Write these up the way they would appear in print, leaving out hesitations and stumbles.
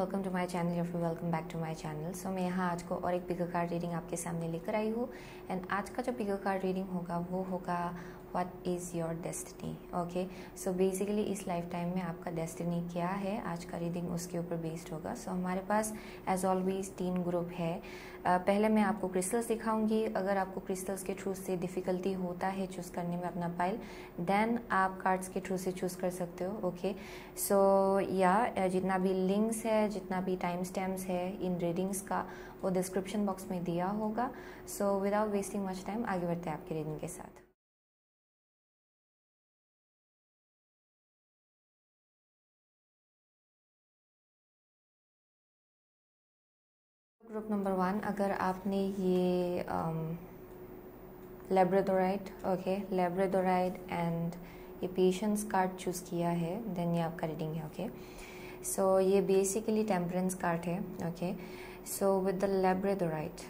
Welcome to my channel या फिर welcome back to my channel. So मैं यहाँ आज को और एक पिको कार्ड रीडिंग आपके सामने लेकर आई हूँ। एंड आज का जो पिको कार्ड रीडिंग होगा वो होगा what is your destiny. Okay, so basically इस लाइफ टाइम में आपका डेस्टिनी क्या है, आज का रीडिंग उसके ऊपर बेस्ड होगा। सो हमारे पास एज ऑलवेज 3 ग्रुप है। पहले मैं आपको क्रिस्टल्स दिखाऊंगी। अगर आपको क्रिस्टल्स के थ्रू से डिफ़िकल्टी होता है चूज़ करने में अपना पाइल, देन आप कार्ड्स के थ्रू से चूज़ कर सकते हो। ओके, सो या जितना भी लिंक्स है, जितना भी टाइम स्टैम्प्स है इन रीडिंग्स का, वो डिस्क्रिप्शन बॉक्स में दिया होगा। So without wasting much time आगे बढ़ते हैं आपके रीडिंग के साथ। ग्रुप नंबर 1, अगर आपने ये लैब्राडोराइट, ओके, लैब्राडोराइट एंड ये पेशेंस कार्ड चूज़ किया है, देन ये आपका रीडिंग है। ओके, सो ये बेसिकली टेम्परेंस कार्ड है। Okay, so with the labradorite,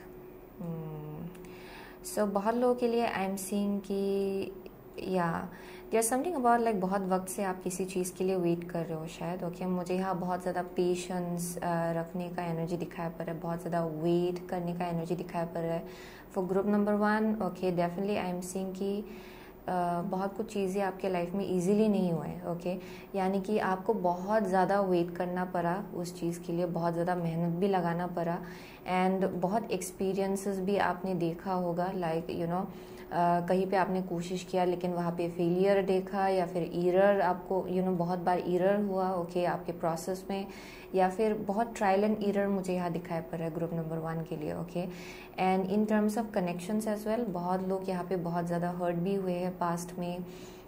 so बहुत लोगों के लिए आई एम सीइंग कि या देयर समथिंग अबाउट लाइक बहुत वक्त से आप किसी चीज़ के लिए वेट कर रहे हो शायद। ओके, मुझे यहाँ बहुत ज़्यादा पेशेंस रखने का एनर्जी दिखाया पड़ रहा है, बहुत ज़्यादा वेट करने का एनर्जी दिखाया पड़ रहा है for group number 1। Okay, definitely I am seeing कि बहुत कुछ चीज़ें आपके लाइफ में इजीली नहीं हुए। ओके, यानी कि आपको बहुत ज़्यादा वेट करना पड़ा उस चीज़ के लिए, बहुत ज़्यादा मेहनत भी लगाना पड़ा एंड बहुत एक्सपीरियंसेस भी आपने देखा होगा। लाइक यू नो कहीं पे आपने कोशिश किया लेकिन वहाँ पे फेलियर देखा, या फिर एरर आपको बहुत बार एरर हुआ। ओके, आपके प्रोसेस में, या फिर बहुत ट्रायल एंड एरर मुझे यहाँ दिखाई पड़ रहा है ग्रुप नंबर 1 के लिए। Okay, and in terms of connections as well, बहुत लोग यहाँ पे बहुत ज़्यादा हर्ट भी हुए हैं पास्ट में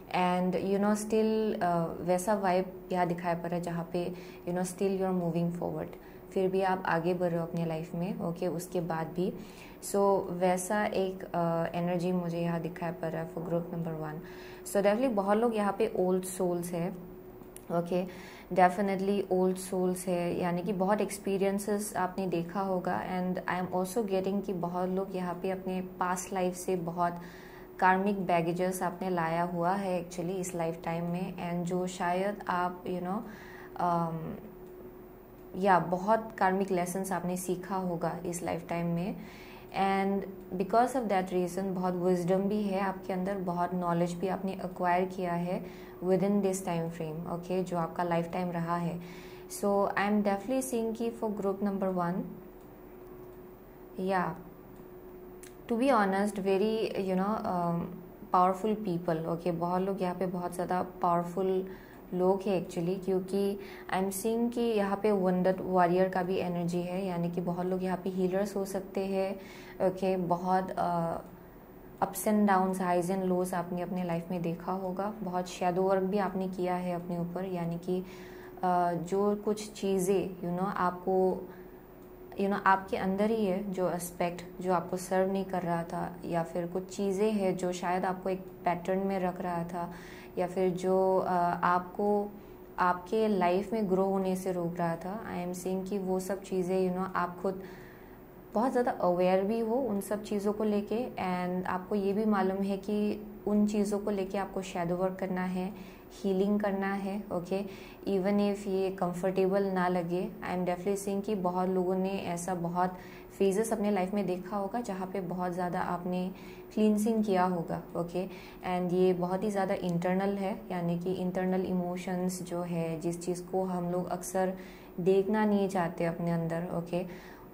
एंड स्टिल वैसा वाइब यहाँ दिखाई पड़ रहा है जहाँ पे still you are moving forward, फिर भी आप आगे बढ़ रहे हो अपने लाइफ में। ओके, उसके बाद भी सो वैसा एक एनर्जी मुझे यहाँ दिखाई पड़ रहा है for group number 1। So definitely बहुत लोग यहाँ पे ओल्ड सोल्स है। ओके, डेफिनेटली ओल्ड सोल्स है, यानी कि बहुत एक्सपीरियंसेस आपने देखा होगा। And I am also getting कि बहुत लोग यहाँ पे अपने पास्ट लाइफ से बहुत कार्मिक बैगेजेस आपने लाया हुआ है एक्चुअली इस लाइफ टाइम में, एंड जो शायद आप या बहुत कार्मिक लेसन्स आपने सीखा होगा इस लाइफ टाइम में। And because of that reason बहुत विजडम भी है आपके अंदर, बहुत नॉलेज भी आपने एक्वायर किया है within this time frame. Okay, जो आपका लाइफ टाइम रहा है। So I am definitely seeing कि फॉर ग्रुप नंबर 1, या to be honest very powerful people. Okay, बहुत लोग यहाँ पे बहुत ज़्यादा पावरफुल लोग हैं एक्चुअली, क्योंकि आई एम सीइंग कि यहाँ पे वंडर वॉरियर का भी एनर्जी है, यानी कि बहुत लोग यहाँ पे हीलर्स हो सकते हैं। ओके, बहुत ups and downs, highs and lows आपने अपने लाइफ में देखा होगा, बहुत शैडो वर्क भी आपने किया है अपने ऊपर, यानी कि जो कुछ चीज़ें आपको आपके अंदर ही है, जो एस्पेक्ट जो आपको सर्व नहीं कर रहा था, या फिर कुछ चीज़ें हैं जो शायद आपको एक पैटर्न में रख रहा था, या फिर जो आपको आपके लाइफ में ग्रो होने से रोक रहा था। आई एम सीइंग कि वो सब चीज़ें आप खुद बहुत ज़्यादा अवेयर भी हो उन सब चीज़ों को लेके, एंड आपको ये भी मालूम है कि उन चीज़ों को लेके आपको शैडो वर्क करना है, हीलिंग करना है। ओके, इवन इफ़ ये कंफर्टेबल ना लगे। आई एम डेफिनेटली सीइंग कि बहुत लोगों ने ऐसा बहुत फेजेस अपने लाइफ में देखा होगा जहाँ पे बहुत ज़्यादा आपने क्लींसिंग किया होगा। ओके, एंड ये बहुत ही ज़्यादा इंटरनल है, यानी कि इंटरनल इमोशंस जो है, जिस चीज़ को हम लोग अक्सर देखना नहीं चाहते अपने अंदर। ओके,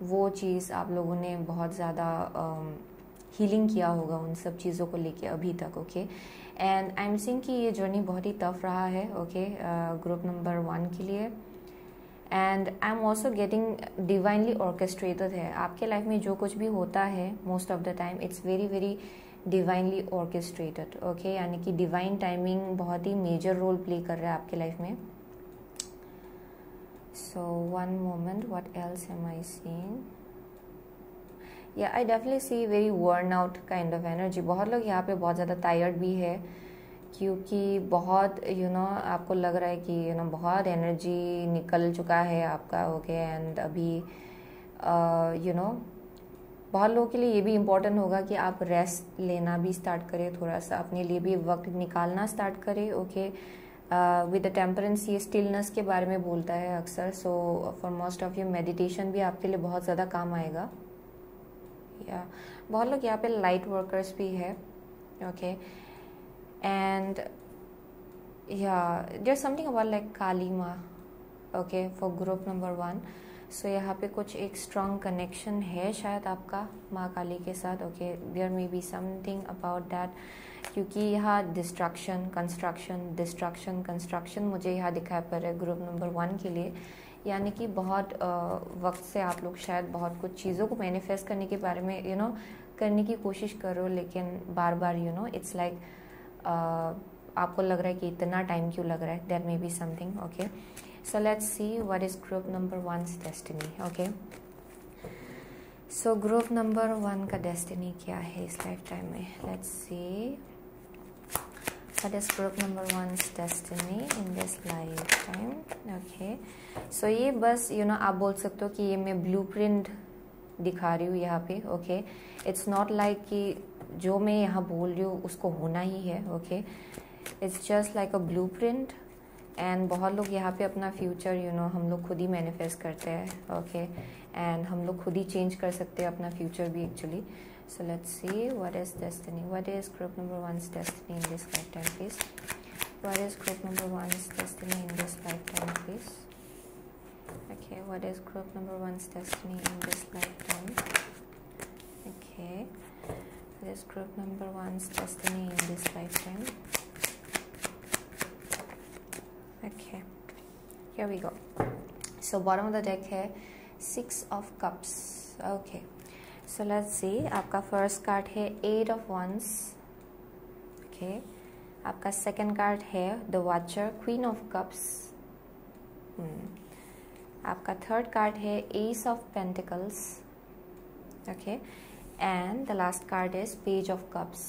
वो चीज़ आप लोगों ने बहुत ज़्यादा हीलिंग किया होगा उन सब चीज़ों को लेके अभी तक। Okay, and I am seeing कि ये जर्नी बहुत ही टफ रहा है। ओके, ग्रुप नंबर 1 के लिए। And I am also getting divinely orchestrated है आपके लाइफ में। जो कुछ भी होता है most of the time it's very very divinely orchestrated. Okay, यानी कि डिवाइन टाइमिंग बहुत ही मेजर रोल प्ले कर रहा है आपके लाइफ में। So one moment, what else am I seeing? Yeah, I definitely see very worn out kind of energy. बहुत लोग यहाँ पे बहुत ज़्यादा टायर्ड भी है, क्योंकि बहुत आपको लग रहा है कि बहुत एनर्जी निकल चुका है आपका। ओके, एंड अभी बहुत लोगों के लिए ये भी इम्पोर्टेंट होगा कि आप रेस्ट लेना भी स्टार्ट करें, थोड़ा सा अपने लिए भी वक्त निकालना स्टार्ट करें। ओके, विद द टेम्परेंस ये स्टिलनेस के बारे में बोलता है अक्सर. So for most of you meditation भी आपके लिए बहुत ज़्यादा काम आएगा. या बहुत लोग यहाँ पे लाइट वर्कर्स भी है. ओके. एंड या देयर समथिंग अबाउट लाइक काली माँ. Okay, for group number 1. सो यहाँ पे कुछ एक स्ट्रॉन्ग कनेक्शन है शायद आपका माँ काली के साथ. Okay, there may be something about that, क्योंकि यहाँ डिस्ट्रक्शन कंस्ट्रक्शन मुझे यहाँ दिखाई पड़ रहा है ग्रुप नंबर 1 के लिए. यानी कि बहुत वक्त से आप लोग शायद बहुत कुछ चीज़ों को मैनिफेस्ट करने के बारे में करने की कोशिश करो, लेकिन बार बार इट्स लाइक आपको लग रहा है कि इतना टाइम क्यों लग रहा है. There may be something. Okay, so let's see what is group number 1's destiny. Okay, so group number 1 का डेस्टिनी क्या है इस लाइफ टाइम में. Let's see what is group number 1's destiny in this lifetime. Okay, so ये बस आप बोल सकते हो कि ये मैं ब्लूप्रिंट दिखा रही हूँ यहाँ पे. ओके, इट्स नॉट लाइक कि जो मैं यहाँ बोल रही हूँ उसको होना ही है. Okay, it's just like a blueprint. And बहुत लोग यहाँ पे अपना फ्यूचर हम लोग खुद ही मैनिफेस्ट करते हैं. ओके, एंड हम लोग खुद ही चेंज कर सकते हैं अपना फ्यूचर भी actually. So let's see what is destiny. What is group number 1's destiny in this lifetime, please? What is group number 1's destiny in this lifetime, please? Okay, what is group number 1's destiny in this lifetime? Okay, what is group number 1's destiny in this lifetime? Okay, here we go. So bottom of the deck है 6 of Cups. Okay. So let's see. आपका first card है 8 of Wands. Okay. आपका second card है the watcher, queen of cups. आपका third card है S of pentacles. Okay, and the last card is page of cups.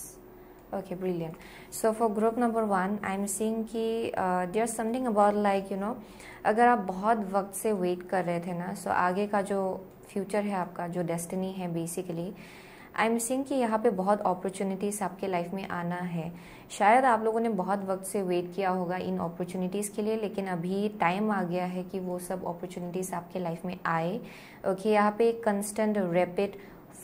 Okay, brilliant. So for group number 1 I am seeing कि there something about like अगर आप बहुत वक्त से wait कर रहे थे ना, सो आगे का जो फ्यूचर है आपका, जो डेस्टिनी है बेसिकली, आई एम सीइंग कि यहाँ पे बहुत अपॉर्चुनिटीज़ आपके लाइफ में आना है. शायद आप लोगों ने बहुत वक्त से वेट किया होगा इन अपॉर्चुनिटीज़ के लिए, लेकिन अभी टाइम आ गया है कि वो सब अपॉर्चुनिटीज़ आपके लाइफ में आए. ओके, यहाँ पे एक कंस्टेंट रैपिड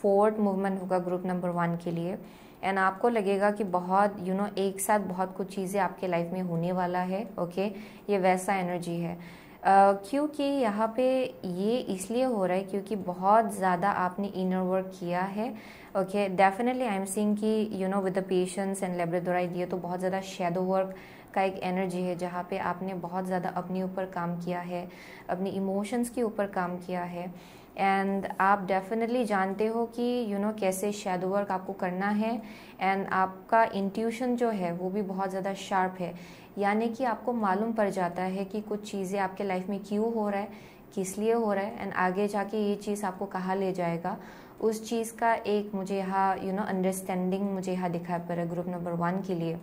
फॉरवर्ड मूवमेंट होगा ग्रुप नंबर 1 के लिए. एंड आपको लगेगा कि बहुत एक साथ बहुत कुछ चीज़ें आपके लाइफ में होने वाला है. ओके, ये वैसा एनर्जी है. क्योंकि यहाँ पे ये इसलिए हो रहा है क्योंकि बहुत ज़्यादा आपने इनर वर्क किया है. Okay, definitely I am seeing कि विद द पेशेंस एंड लेब्राडोराइट, ये तो बहुत ज़्यादा शैडो वर्क का एक एनर्जी है जहाँ पे आपने बहुत ज़्यादा अपने ऊपर काम किया है, अपने इमोशंस के ऊपर काम किया है. एंड आप डेफिनेटली जानते हो कि कैसे शैडो वर्क आपको करना है. एंड आपका इंट्यूशन जो है वो भी बहुत ज़्यादा शार्प है. यानी कि आपको मालूम पड़ जाता है कि कुछ चीज़ें आपके लाइफ में क्यों हो रहा है, किस लिए हो रहा है, एंड आगे जाके ये चीज़ आपको कहाँ ले जाएगा, उस चीज़ का एक मुझे यहाँ अंडरस्टैंडिंग मुझे यहाँ दिखाई पड़ रहा है ग्रुप नंबर 1 के लिए.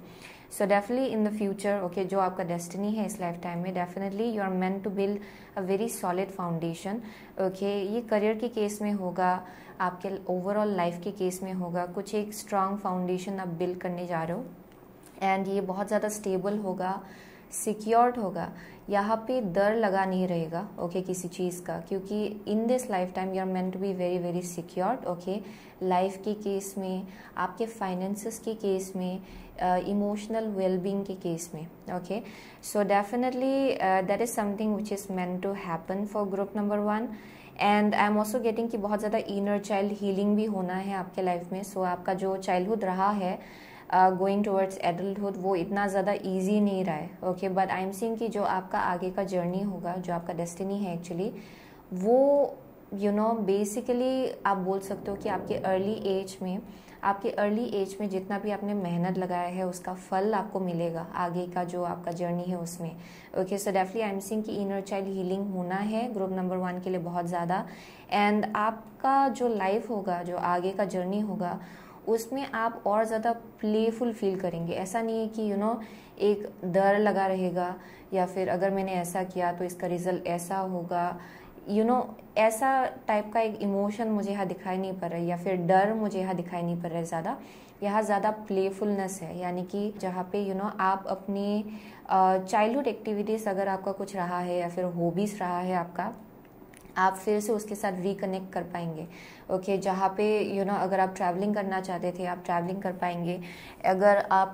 So definitely in the future, okay, जो आपका डेस्टिनी है इस लाइफ टाइम में, definitely you are meant to build a very solid foundation. Okay, ये करियर के केस में होगा, आपके ओवरऑल लाइफ के केस में होगा. कुछ एक स्ट्रांग फाउंडेशन आप बिल्ड करने जा रहे हो. एंड ये बहुत ज़्यादा स्टेबल होगा, सिक्योर्ड होगा. यहाँ पे डर लगा नहीं रहेगा. ओके, किसी चीज़ का, क्योंकि in this life time you are meant to be very very secured. Okay, life के केस में, आपके फाइनेंसेस के केस में, इमोशनल वेलबींग के केस में. Okay, so definitely that is something which is meant to happen for group number 1. And I am also getting कि बहुत ज़्यादा इनर चाइल्ड हीलिंग भी होना है आपके लाइफ में. सो आपका जो चाइल्डहुड रहा है गोइंग टुवर्ड्स एडल्टहुड, वो इतना ज़्यादा ईजी नहीं रहा है. Okay, but I am seeing कि जो आपका आगे का जर्नी होगा, जो आपका डेस्टिनी है एक्चुअली, वो बेसिकली आप बोल सकते हो कि आपके अर्ली एज में जितना भी आपने मेहनत लगाया है उसका फल आपको मिलेगा आगे का जो आपका जर्नी है उसमें. Okay, so definitely I am seeing कि इनर चाइल्ड हीलिंग होना है ग्रुप नंबर 1 के लिए बहुत ज़्यादा. एंड आपका जो लाइफ होगा, जो आगे का जर्नी होगा, उसमें आप और ज़्यादा प्लेफुल फील करेंगे. ऐसा नहीं है कि एक डर लगा रहेगा, या फिर अगर मैंने ऐसा किया तो इसका रिजल्ट ऐसा होगा, ऐसा टाइप का एक इमोशन मुझे यहाँ दिखाई नहीं पड़ रहा है, या फिर डर मुझे यहाँ दिखाई नहीं पड़ रहा है ज़्यादा. यहाँ ज़्यादा प्लेफुलनेस है, यानी कि जहाँ पे आप अपनी चाइल्डहुड एक्टिविटीज़ अगर आपका कुछ रहा है या फिर हॉबीज़ रहा है आपका, आप फिर से उसके साथ रिकनेक्ट कर पाएंगे। ओके, जहाँ पे अगर आप ट्रैवलिंग करना चाहते थे आप ट्रैवलिंग कर पाएंगे। अगर आप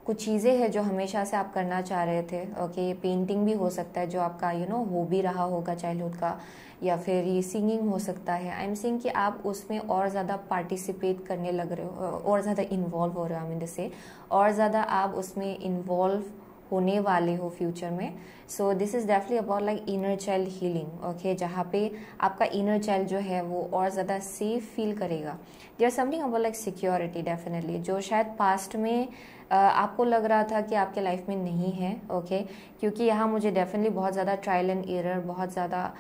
कुछ चीज़ें हैं जो हमेशा से आप करना चाह रहे थे, ओके, पेंटिंग भी हो सकता है जो आपका हॉबी रहा होगा चाइल्डहुड का, या फिर ये सिंगिंग हो सकता है। आई एम सेइंग कि आप उसमें और ज़्यादा पार्टिसिपेट करने लग रहे हो, और ज़्यादा इन्वॉल्व हो रहे हो, आई मीन से और ज़्यादा आप उसमें इन्वॉल्व होने वाले हो फ्यूचर में। So this is definitely about like inner child healing, okay, जहाँ पे आपका इनर चाइल्ड जो है वो और ज़्यादा सेफ फील करेगा। There something about like security definitely, जो शायद पास्ट में आपको लग रहा था कि आपके लाइफ में नहीं है, ओके, क्योंकि यहाँ मुझे डेफिनेटली बहुत ज़्यादा ट्रायल एंड एरर, बहुत ज़्यादा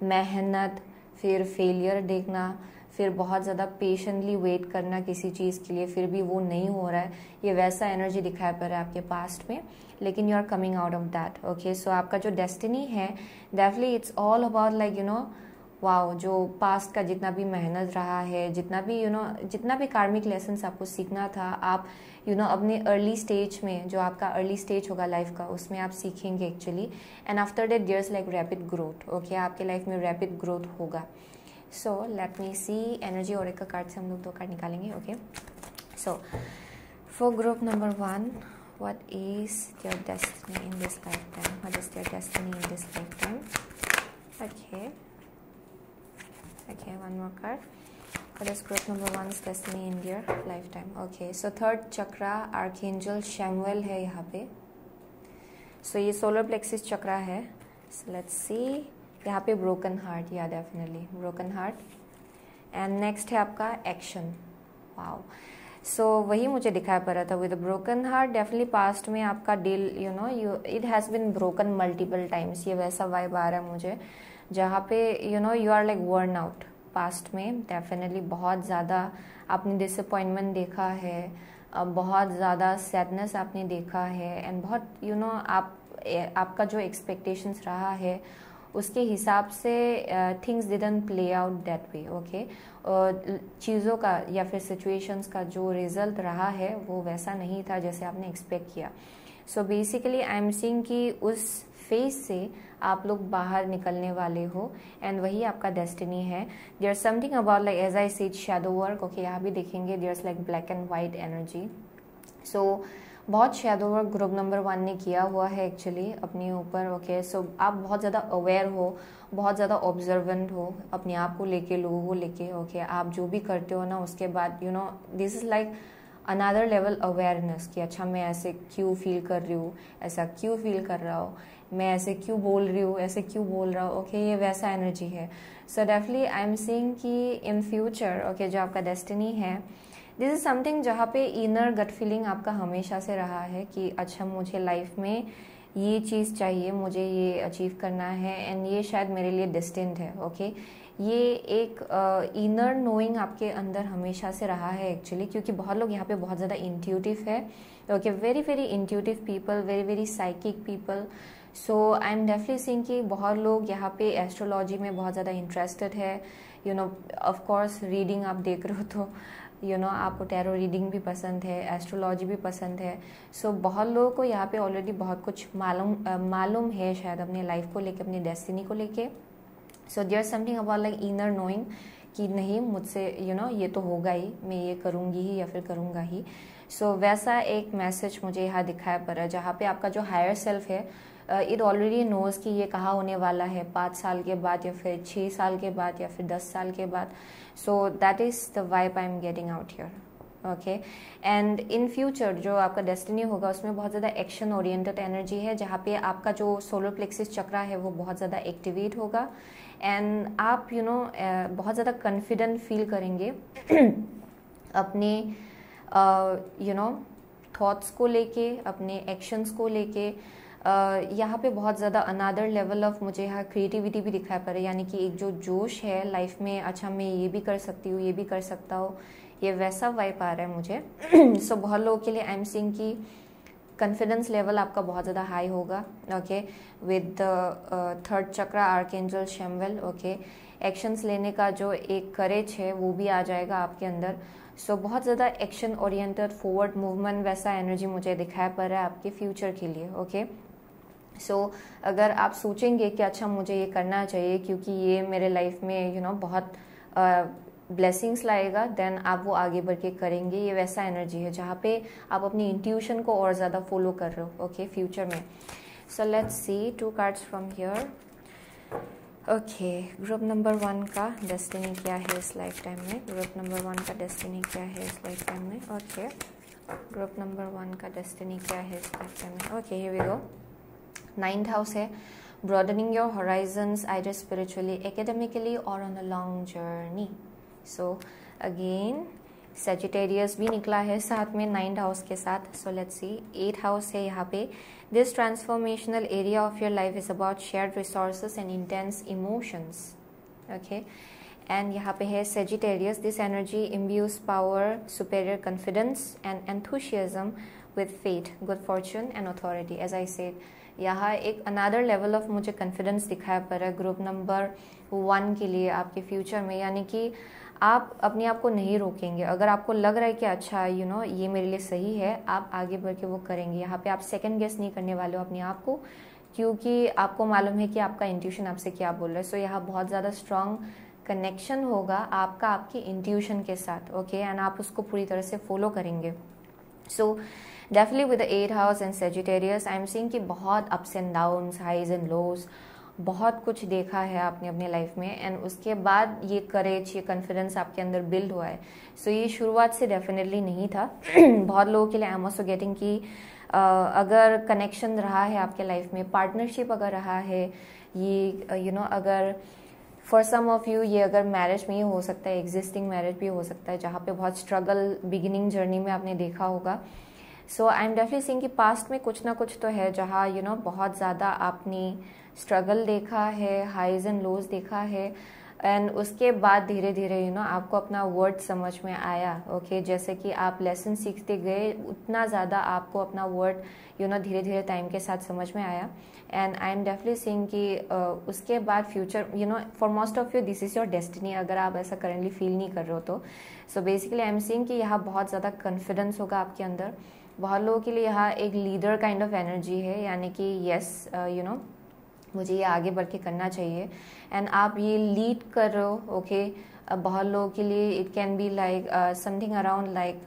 मेहनत, फिर फेलियर देखना, फिर बहुत ज़्यादा पेशेंटली वेट करना किसी चीज़ के लिए, फिर भी वो नहीं हो रहा है, ये वैसा एनर्जी दिखाई पड़ रहा है आपके पास्ट में, लेकिन you are coming out of that. Okay, so आपका जो डेस्टिनी है definitely it's all about like wow, जो पास्ट का जितना भी मेहनत रहा है, जितना भी जितना भी कार्मिक लेसन्स आपको सीखना था, आप अपने अर्ली स्टेज में, जो आपका अर्ली स्टेज होगा लाइफ का, उसमें आप सीखेंगे actually. And after that there's like rapid growth. Okay, आपके लाइफ में रैपिड ग्रोथ होगा। सो लेट मी सी एनर्जी और एक कार्ड से हम लोग 2 कार्ड निकालेंगे। Okay, so for group number 1, what is your destiny in this lifetime? What is your destiny in this lifetime? Okay, one more card. What is group number 1's destiny in your lifetime? Okay, so third chakra archangel Shamuel है यहाँ पे। So ये solar plexus चक्रा है। So let's see, यहाँ पे broken heart, yeah definitely broken heart. And next है आपका action. Wow. So वही मुझे दिखाई पड़ रहा था with a broken heart, definitely past में आपका deal it has been broken multiple times, ये वैसा vibe आ रहा है मुझे, जहाँ पे you are like worn out। Past में डेफिनेटली बहुत ज़्यादा आपने डिसअपॉइंटमेंट देखा है, बहुत ज़्यादा सैडनेस आपने देखा है, एंड बहुत आपका जो एक्सपेक्टेशंस रहा है उसके हिसाब से things didn't play out that way. Okay, चीज़ों का या फिर सिचुएशंस का जो रिजल्ट रहा है वो वैसा नहीं था जैसे आपने एक्सपेक्ट किया। So basically I am seeing कि उस फेज से आप लोग बाहर निकलने वाले हो, एंड वही आपका डेस्टिनी है। There something about like as I said shadow work. Okay, यहाँ भी देखेंगे there like black and white energy. So बहुत शैडो वर्क ग्रुप नंबर 1 ने किया हुआ है एक्चुअली अपने ऊपर। ओके, सो आप बहुत ज़्यादा अवेयर हो, बहुत ज़्यादा ऑब्जर्वेंट हो अपने आप को लेके, लोगों को लेके। ओके, आप जो भी करते हो ना उसके बाद this is like another level awareness कि अच्छा मैं ऐसे क्यों फील कर रही हूँ, ऐसा क्यों फील कर रहा हूँ, मैं ऐसे क्यों बोल रही हूँ, ऐसे क्यों बोल रहा हूँ। ओके, ये वैसा एनर्जी है। सो डेफिनेटली आई एम सीइंग कि इन फ्यूचर ओके जो आपका डेस्टिनी है, दिस इज समथिंग जहाँ पे इनर गट फीलिंग आपका हमेशा से रहा है कि अच्छा मुझे लाइफ में ये चीज़ चाहिए, मुझे ये अचीव करना है, एंड ये शायद मेरे लिए डेस्टिन्ड है। ओके, ये एक इनर नोइंग आपके अंदर हमेशा से रहा है एक्चुअली, क्योंकि बहुत लोग यहाँ पे बहुत ज़्यादा इंट्यूटिव है। Okay, very very intuitive people, very very psychic people. So I am definitely seeing कि बहुत लोग यहाँ पे एस्ट्रोलॉजी में बहुत ज़्यादा इंटरेस्टेड है। ऑफ कोर्स रीडिंग आप देख रहे हो तो आपको टैरो रीडिंग भी पसंद है, एस्ट्रोलॉजी भी पसंद है। सो बहुत लोगों को यहाँ पे ऑलरेडी बहुत कुछ मालूम है शायद अपने लाइफ को लेके, अपनी डेस्टिनी को लेके। So there something about like inner knowing कि नहीं मुझसे ये तो होगा ही, मैं ये करूँगी ही या फिर करूँगा ही। सो वैसा एक मैसेज मुझे यहाँ दिखाया पड़ रहा है, जहाँ पे आपका जो हायर सेल्फ है इट ऑलरेडी नोज कि ये कहाँ होने वाला है, 5 साल के बाद या फिर 6 साल के बाद या फिर 10 साल के बाद। सो that is the vibe I am getting out here. Okay, and in future जो आपका डेस्टिनी होगा उसमें बहुत ज़्यादा एक्शन ओरिएंटेड एनर्जी है, जहाँ पे आपका जो सोलर प्लेक्सिस चक्रा है वो बहुत ज़्यादा एक्टिवेट होगा, एंड आप बहुत ज़्यादा कॉन्फिडेंट फील करेंगे अपने थॉट्स को लेके, अपने एक्शंस को लेके। यहाँ पे बहुत ज़्यादा अनदर लेवल ऑफ मुझे यहाँ क्रिएटिविटी भी दिखाई पड़ रही है, यानी कि एक जो जोश है लाइफ में, अच्छा मैं ये भी कर सकती हूँ, ये भी कर सकता हूँ, ये वैसा वाइब आ रहा है मुझे। सो बहुत लोगों के लिए आई एम सीइंग कि कॉन्फिडेंस लेवल आपका बहुत ज़्यादा हाई होगा। Okay, with third chakra archangel Samuel. Okay, actions लेने का जो एक करेज है वो भी आ जाएगा आपके अंदर। सो बहुत ज़्यादा एक्शन ओरिएंटेड फॉरवर्ड मूवमेंट वैसा एनर्जी मुझे दिखाई पड़ रहा है आपके फ्यूचर के लिए। ओके, सो अगर आप सोचेंगे कि अच्छा मुझे ये करना चाहिए क्योंकि ये मेरे लाइफ में बहुत ब्लेसिंग्स लाएगा, देन आप वो आगे बढ़ के करेंगे। ये वैसा एनर्जी है जहाँ पे आप अपनी इंट्यूशन को और ज़्यादा फॉलो कर रहे हो ओके फ्यूचर में। So let's see 2 cards from here. Okay, group number 1 का डेस्टिनी क्या है इस लाइफ टाइम में? ग्रुप नंबर 1 का डेस्टिनी क्या है इस लाइफ टाइम में? ओके, ग्रुप नंबर 1 का डेस्टिनी क्या है इस लाइफ टाइम में? Okay, here we go. 9th house है broadening your horizons either spiritually, academically or on a long journey. So again Sagittarius भी निकला है साथ में 9th हाउस के साथ। So let's see 8th house है यहाँ पे। This transformational area of your life is about shared resources and intense emotions. Okay, and यहाँ पे है Sagittarius. This energy imbues power, superior confidence and enthusiasm with fate, good fortune and authority. As I said, यहाँ एक another level of मुझे confidence दिखाया पड़ रहा है ग्रुप नंबर 1 के लिए आपके फ्यूचर में। यानी कि आप अपने आप को नहीं रोकेंगे। अगर आपको लग रहा है कि अच्छा ये मेरे लिए सही है, आप आगे बढ़ के वो करेंगे। यहाँ पे आप सेकंड गेस नहीं करने वाले हो अपने आप को, क्योंकि आपको मालूम है कि आपका इंट्यूशन आपसे क्या बोल रहा है। सो यहाँ बहुत ज़्यादा स्ट्रांग कनेक्शन होगा आपका आपके इंट्यूशन के साथ। ओके, एंड आप उसको पूरी तरह से फॉलो करेंगे। So definitely with the 8th house and Sagittarius I am seeing कि बहुत ups and downs, highs and lows, बहुत कुछ देखा है आपने अपने लाइफ में, एंड उसके बाद ये करेज, ये कॉन्फिडेंस आपके अंदर बिल्ड हुआ है। सो ये शुरुआत से डेफिनेटली नहीं था। बहुत लोगों के लिए आई एम ऑल्सो गेटिंग कि अगर कनेक्शन रहा है आपके लाइफ में, पार्टनरशिप अगर रहा है, ये अगर फॉर सम ऑफ यू ये अगर मैरिज में ही हो सकता है, एग्जिस्टिंग मैरिज भी हो सकता है जहाँ पे बहुत स्ट्रगल बिगिनिंग जर्नी में आपने देखा होगा। सो आई एम डेफिनेटली सीइंग कि पास्ट में कुछ ना कुछ तो है जहाँ बहुत ज़्यादा आपने स्ट्रगल देखा है, हाइज एंड लोज देखा है, एंड उसके बाद धीरे धीरे आपको अपना वर्ड समझ में आया। ओके, जैसे कि आप लेसन सीखते गए उतना ज़्यादा आपको अपना वर्ड धीरे धीरे टाइम के साथ समझ में आया। And I am definitely seeing कि उसके बाद future for most of you this is your destiny, अगर आप ऐसा करेंटली फील नहीं कर रहे हो तो। So basically I am seeing कि यहाँ बहुत ज़्यादा कॉन्फिडेंस होगा आपके अंदर। बहुत लोगों के लिए यहाँ एक लीडर काइंड ऑफ एनर्जी है, यानी कि यस मुझे ये आगे बढ़ के करना चाहिए, एंड आप ये लीड कर रहे हो। ओके, बहुत लोगों के लिए it can be like something around like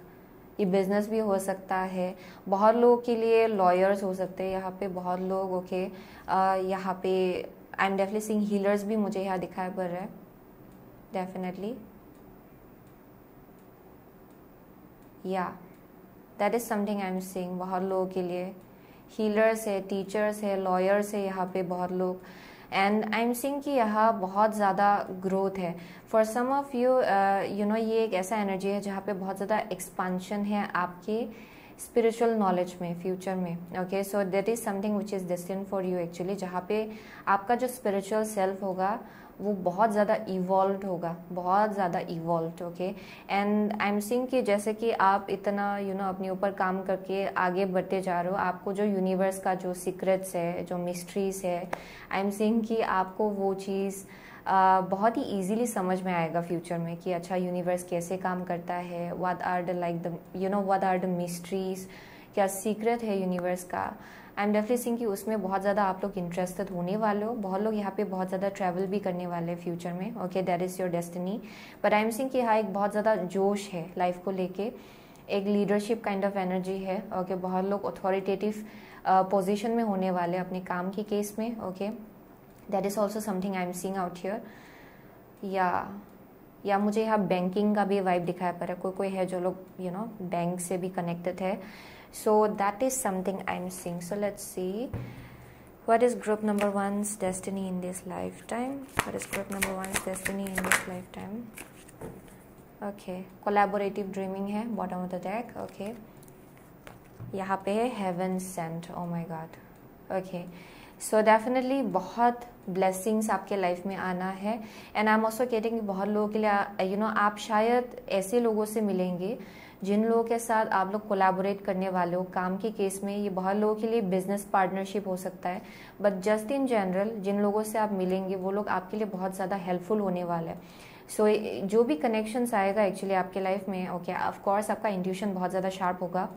ये बिजनेस भी हो सकता है। बहुत लोगों के लिए लॉयर्स हो सकते हैं यहाँ पे, बहुत लोग। ओके, यहाँ पे आई एम डेफिनेटली सीइंग हीलर्स भी मुझे यहाँ दिखाई पड़ रहा है डेफिनेटली। या that is something I am seeing. बहुत लोगों के लिए हीलर्स है, टीचर्स है, लॉयर्स है यहाँ पे बहुत लोग, एंड आई एम सीइंग कि यहाँ बहुत ज़्यादा ग्रोथ है फॉर सम ऑफ यू। ये एक ऐसा एनर्जी है जहाँ पे बहुत ज़्यादा एक्सपांशन है आपके स्पिरिचुअल नॉलेज में फ्यूचर में। Okay, so that is something which is destined for you actually, जहाँ पे आपका जो स्पिरिचुअल सेल्फ होगा वो बहुत ज़्यादा इवॉल्व होगा, बहुत ज़्यादा evolve. Okay, and I am seeing कि जैसे कि आप इतना अपने ऊपर काम करके आगे बढ़ते जा रहे हो, आपको जो यूनिवर्स का जो सीक्रेट्स है, जो मिस्ट्रीज है, आई एम सीइंग कि आपको वो चीज़ बहुत ही इजीली समझ में आएगा फ्यूचर में कि अच्छा यूनिवर्स कैसे काम करता है, what are the like the what are the mysteries, क्या सीक्रेट है यूनिवर्स का। आई एम डेफिनेटली सीइंग कि उसमें बहुत ज़्यादा आप लोग इंटरेस्टेड होने वाले हो। बहुत लोग यहाँ पे बहुत ज़्यादा ट्रैवल भी करने वाले हैं फ्यूचर में। Okay, that is your destiny. But I am seeing कि यहाँ एक बहुत ज़्यादा जोश है लाइफ को लेके, एक लीडरशिप काइंड ऑफ एनर्जी है। ओके, बहुत लोग अथॉरिटेटिव पोजीशन में होने वाले अपने काम के केस में। Okay, that is also something I am seeing out here. या मुझे यहाँ बैंकिंग का भी वाइब दिखाया पड़ रहा है, कोई है जो लोग बैंक से भी कनेक्टेड है। So that is something I'm seeing. So let's see what is group number 1's destiny in this lifetime. What is group number 1's destiny in this lifetime? Okay, collaborative dreaming है bottom of the deck. Okay, यहाँ पे है heaven sent. Oh my God. Okay, so definitely बहुत blessings आपके life में आना है, and I'm also getting बहुत लोगों के लिए आप शायद ऐसे लोगों से मिलेंगे जिन लोगों के साथ आप लोग कोलैबोरेट करने वाले हो काम के केस में। ये बहुत लोगों के लिए बिजनेस पार्टनरशिप हो सकता है, बट जस्ट इन जनरल जिन लोगों से आप मिलेंगे वो लोग आपके लिए बहुत ज़्यादा हेल्पफुल होने वाले हैं। सो जो भी कनेक्शंस आएगा एक्चुअली आपके लाइफ में, ओके, ऑफ कोर्स आपका इंट्यूशन बहुत ज़्यादा शार्प होगा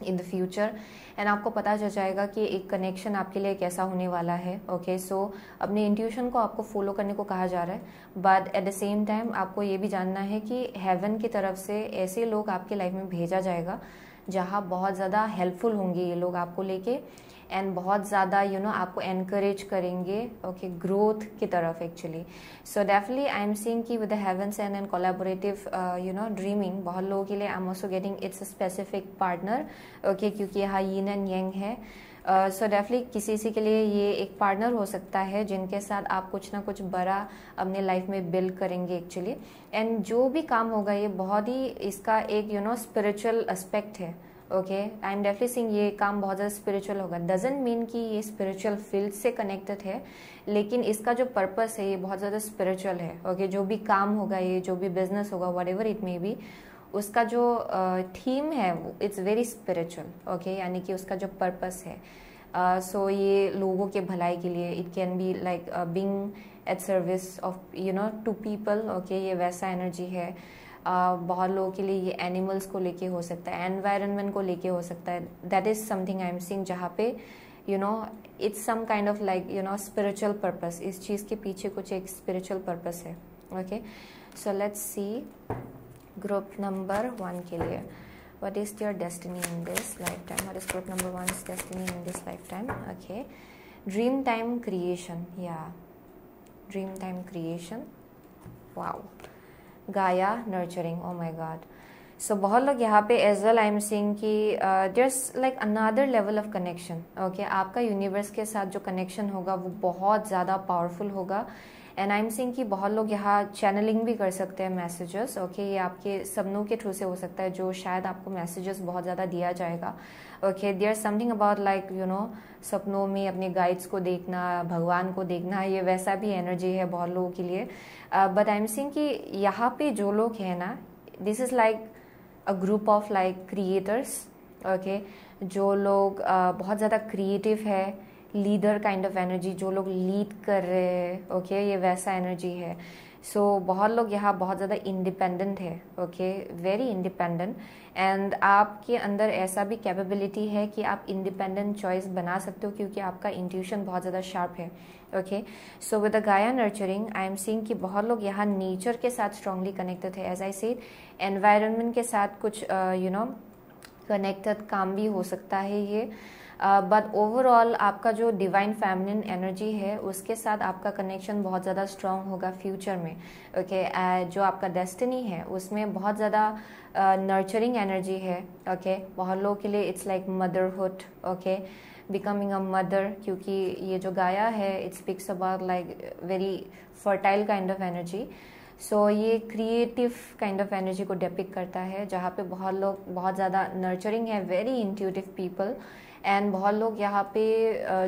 इन द फ्यूचर, एंड आपको पता चल जाएगा कि एक कनेक्शन आपके लिए कैसा होने वाला है, ओके। सो अपने इंट्यूशन को आपको फॉलो करने को कहा जा रहा है, but at the same time आपको ये भी जानना है कि हेवन की तरफ से ऐसे लोग आपके लाइफ में भेजा जाएगा जहाँ बहुत ज़्यादा हेल्पफुल होंगे ये लोग आपको लेके, एंड बहुत ज़्यादा आपको एनकरेज करेंगे, ओके, ग्रोथ की तरफ actually. So definitely I am seeing कि with the heavens and collaborative dreaming, बहुत लोगों के लिए I am also getting it's a specific partner, okay, क्योंकि यहाँ यीन एंड यंग है। सो डेफिनेटली किसी के लिए ये एक पार्टनर हो सकता है जिनके साथ आप कुछ ना कुछ बड़ा अपने लाइफ में बिल्ड करेंगे एक्चुअली, एंड जो भी काम होगा ये बहुत ही इसका एक स्पिरिचुअल एस्पेक्ट है, okay. I am definitely seeing ये काम बहुत ज़्यादा स्पिरिचुअल होगा। डजंट मीन कि ये स्पिरिचुअल फील्ड से कनेक्टेड है, लेकिन इसका जो पर्पस है ये बहुत ज़्यादा स्पिरिचुअल है, ओके। जो भी काम होगा, ये जो भी बिजनेस होगा, what ever it may be, उसका जो थीम है इट्स वेरी स्पिरिचुअल, ओके, यानी कि उसका जो पर्पस है। सो ये लोगों के भलाई के लिए, it can be like being at service of to people, okay, ये वैसा एनर्जी है। बहुत लोगों के लिए ये एनिमल्स को लेके हो सकता है, एनवायरनमेंट को लेके हो सकता है। That is something I am seeing जहाँ पे it's some kind of like spiritual purpose, इस चीज़ के पीछे कुछ एक स्पिरिचुअल पर्पस है, okay. So let's see group number 1 के लिए, what is your destiny in this lifetime? What is group number 1's destiny in this lifetime? Okay, dream time creation. Yeah, dream time creation. Wow. Gaia nurturing. Oh my God. So बहुत लोग यहाँ पे as well I am seeing कि there's like another level of connection. Okay, आपका universe के साथ जो connection होगा वो बहुत ज़्यादा पावरफुल होगा, एंड आई एम सीइंग कि बहुत लोग यहाँ चैनलिंग भी कर सकते हैं मैसेजेस, ओके। ये आपके सपनों के थ्रू से हो सकता है, जो शायद आपको मैसेजेस बहुत ज़्यादा दिया जाएगा, okay. There something about like सपनों में अपने गाइड्स को देखना, भगवान को देखना, ये वैसा भी एनर्जी है बहुत लोगों के लिए। बट आई एम सीइंग कि यहाँ पे जो लोग हैं ना, this is like a group of like creators, okay, जो लोग बहुत ज़्यादा क्रिएटिव है, लीडर काइंड ऑफ एनर्जी, जो लोग लीड कर रहे हैं, ओके, ये वैसा एनर्जी है। सो बहुत लोग यहाँ बहुत ज़्यादा इंडिपेंडेंट है, ओके, वेरी इंडिपेंडेंट, एंड आपके अंदर ऐसा भी कैपेबिलिटी है कि आप इंडिपेंडेंट चॉइस बना सकते हो क्योंकि आपका इंट्यूशन बहुत ज़्यादा शार्प है, ओके। सो विद द गाया नर्चरिंग आई एम सीइंग कि बहुत लोग यहाँ नेचर के साथ स्ट्रांगली कनेक्टेड है, एज आई सेड, एनवायरनमेंट के साथ कुछ कनेक्टेड काम भी हो सकता है ये। बट ओवरऑल आपका जो डिवाइन फेमिनिन एनर्जी है उसके साथ आपका कनेक्शन बहुत ज़्यादा स्ट्रांग होगा फ्यूचर में, ओके। जो आपका डेस्टिनी है उसमें बहुत ज़्यादा नर्चरिंग एनर्जी है, ओके। बहुत लोगों के लिए it's like motherhood, okay, becoming a mother, क्योंकि ये जो गाया है it speaks about like very fertile kind of energy. So ये क्रिएटिव काइंड ऑफ एनर्जी को डेपिक्ट करता है, जहाँ पे बहुत लोग बहुत ज़्यादा नर्चरिंग है, वेरी इंट्यूटिव पीपल, एंड बहुत लोग यहाँ पे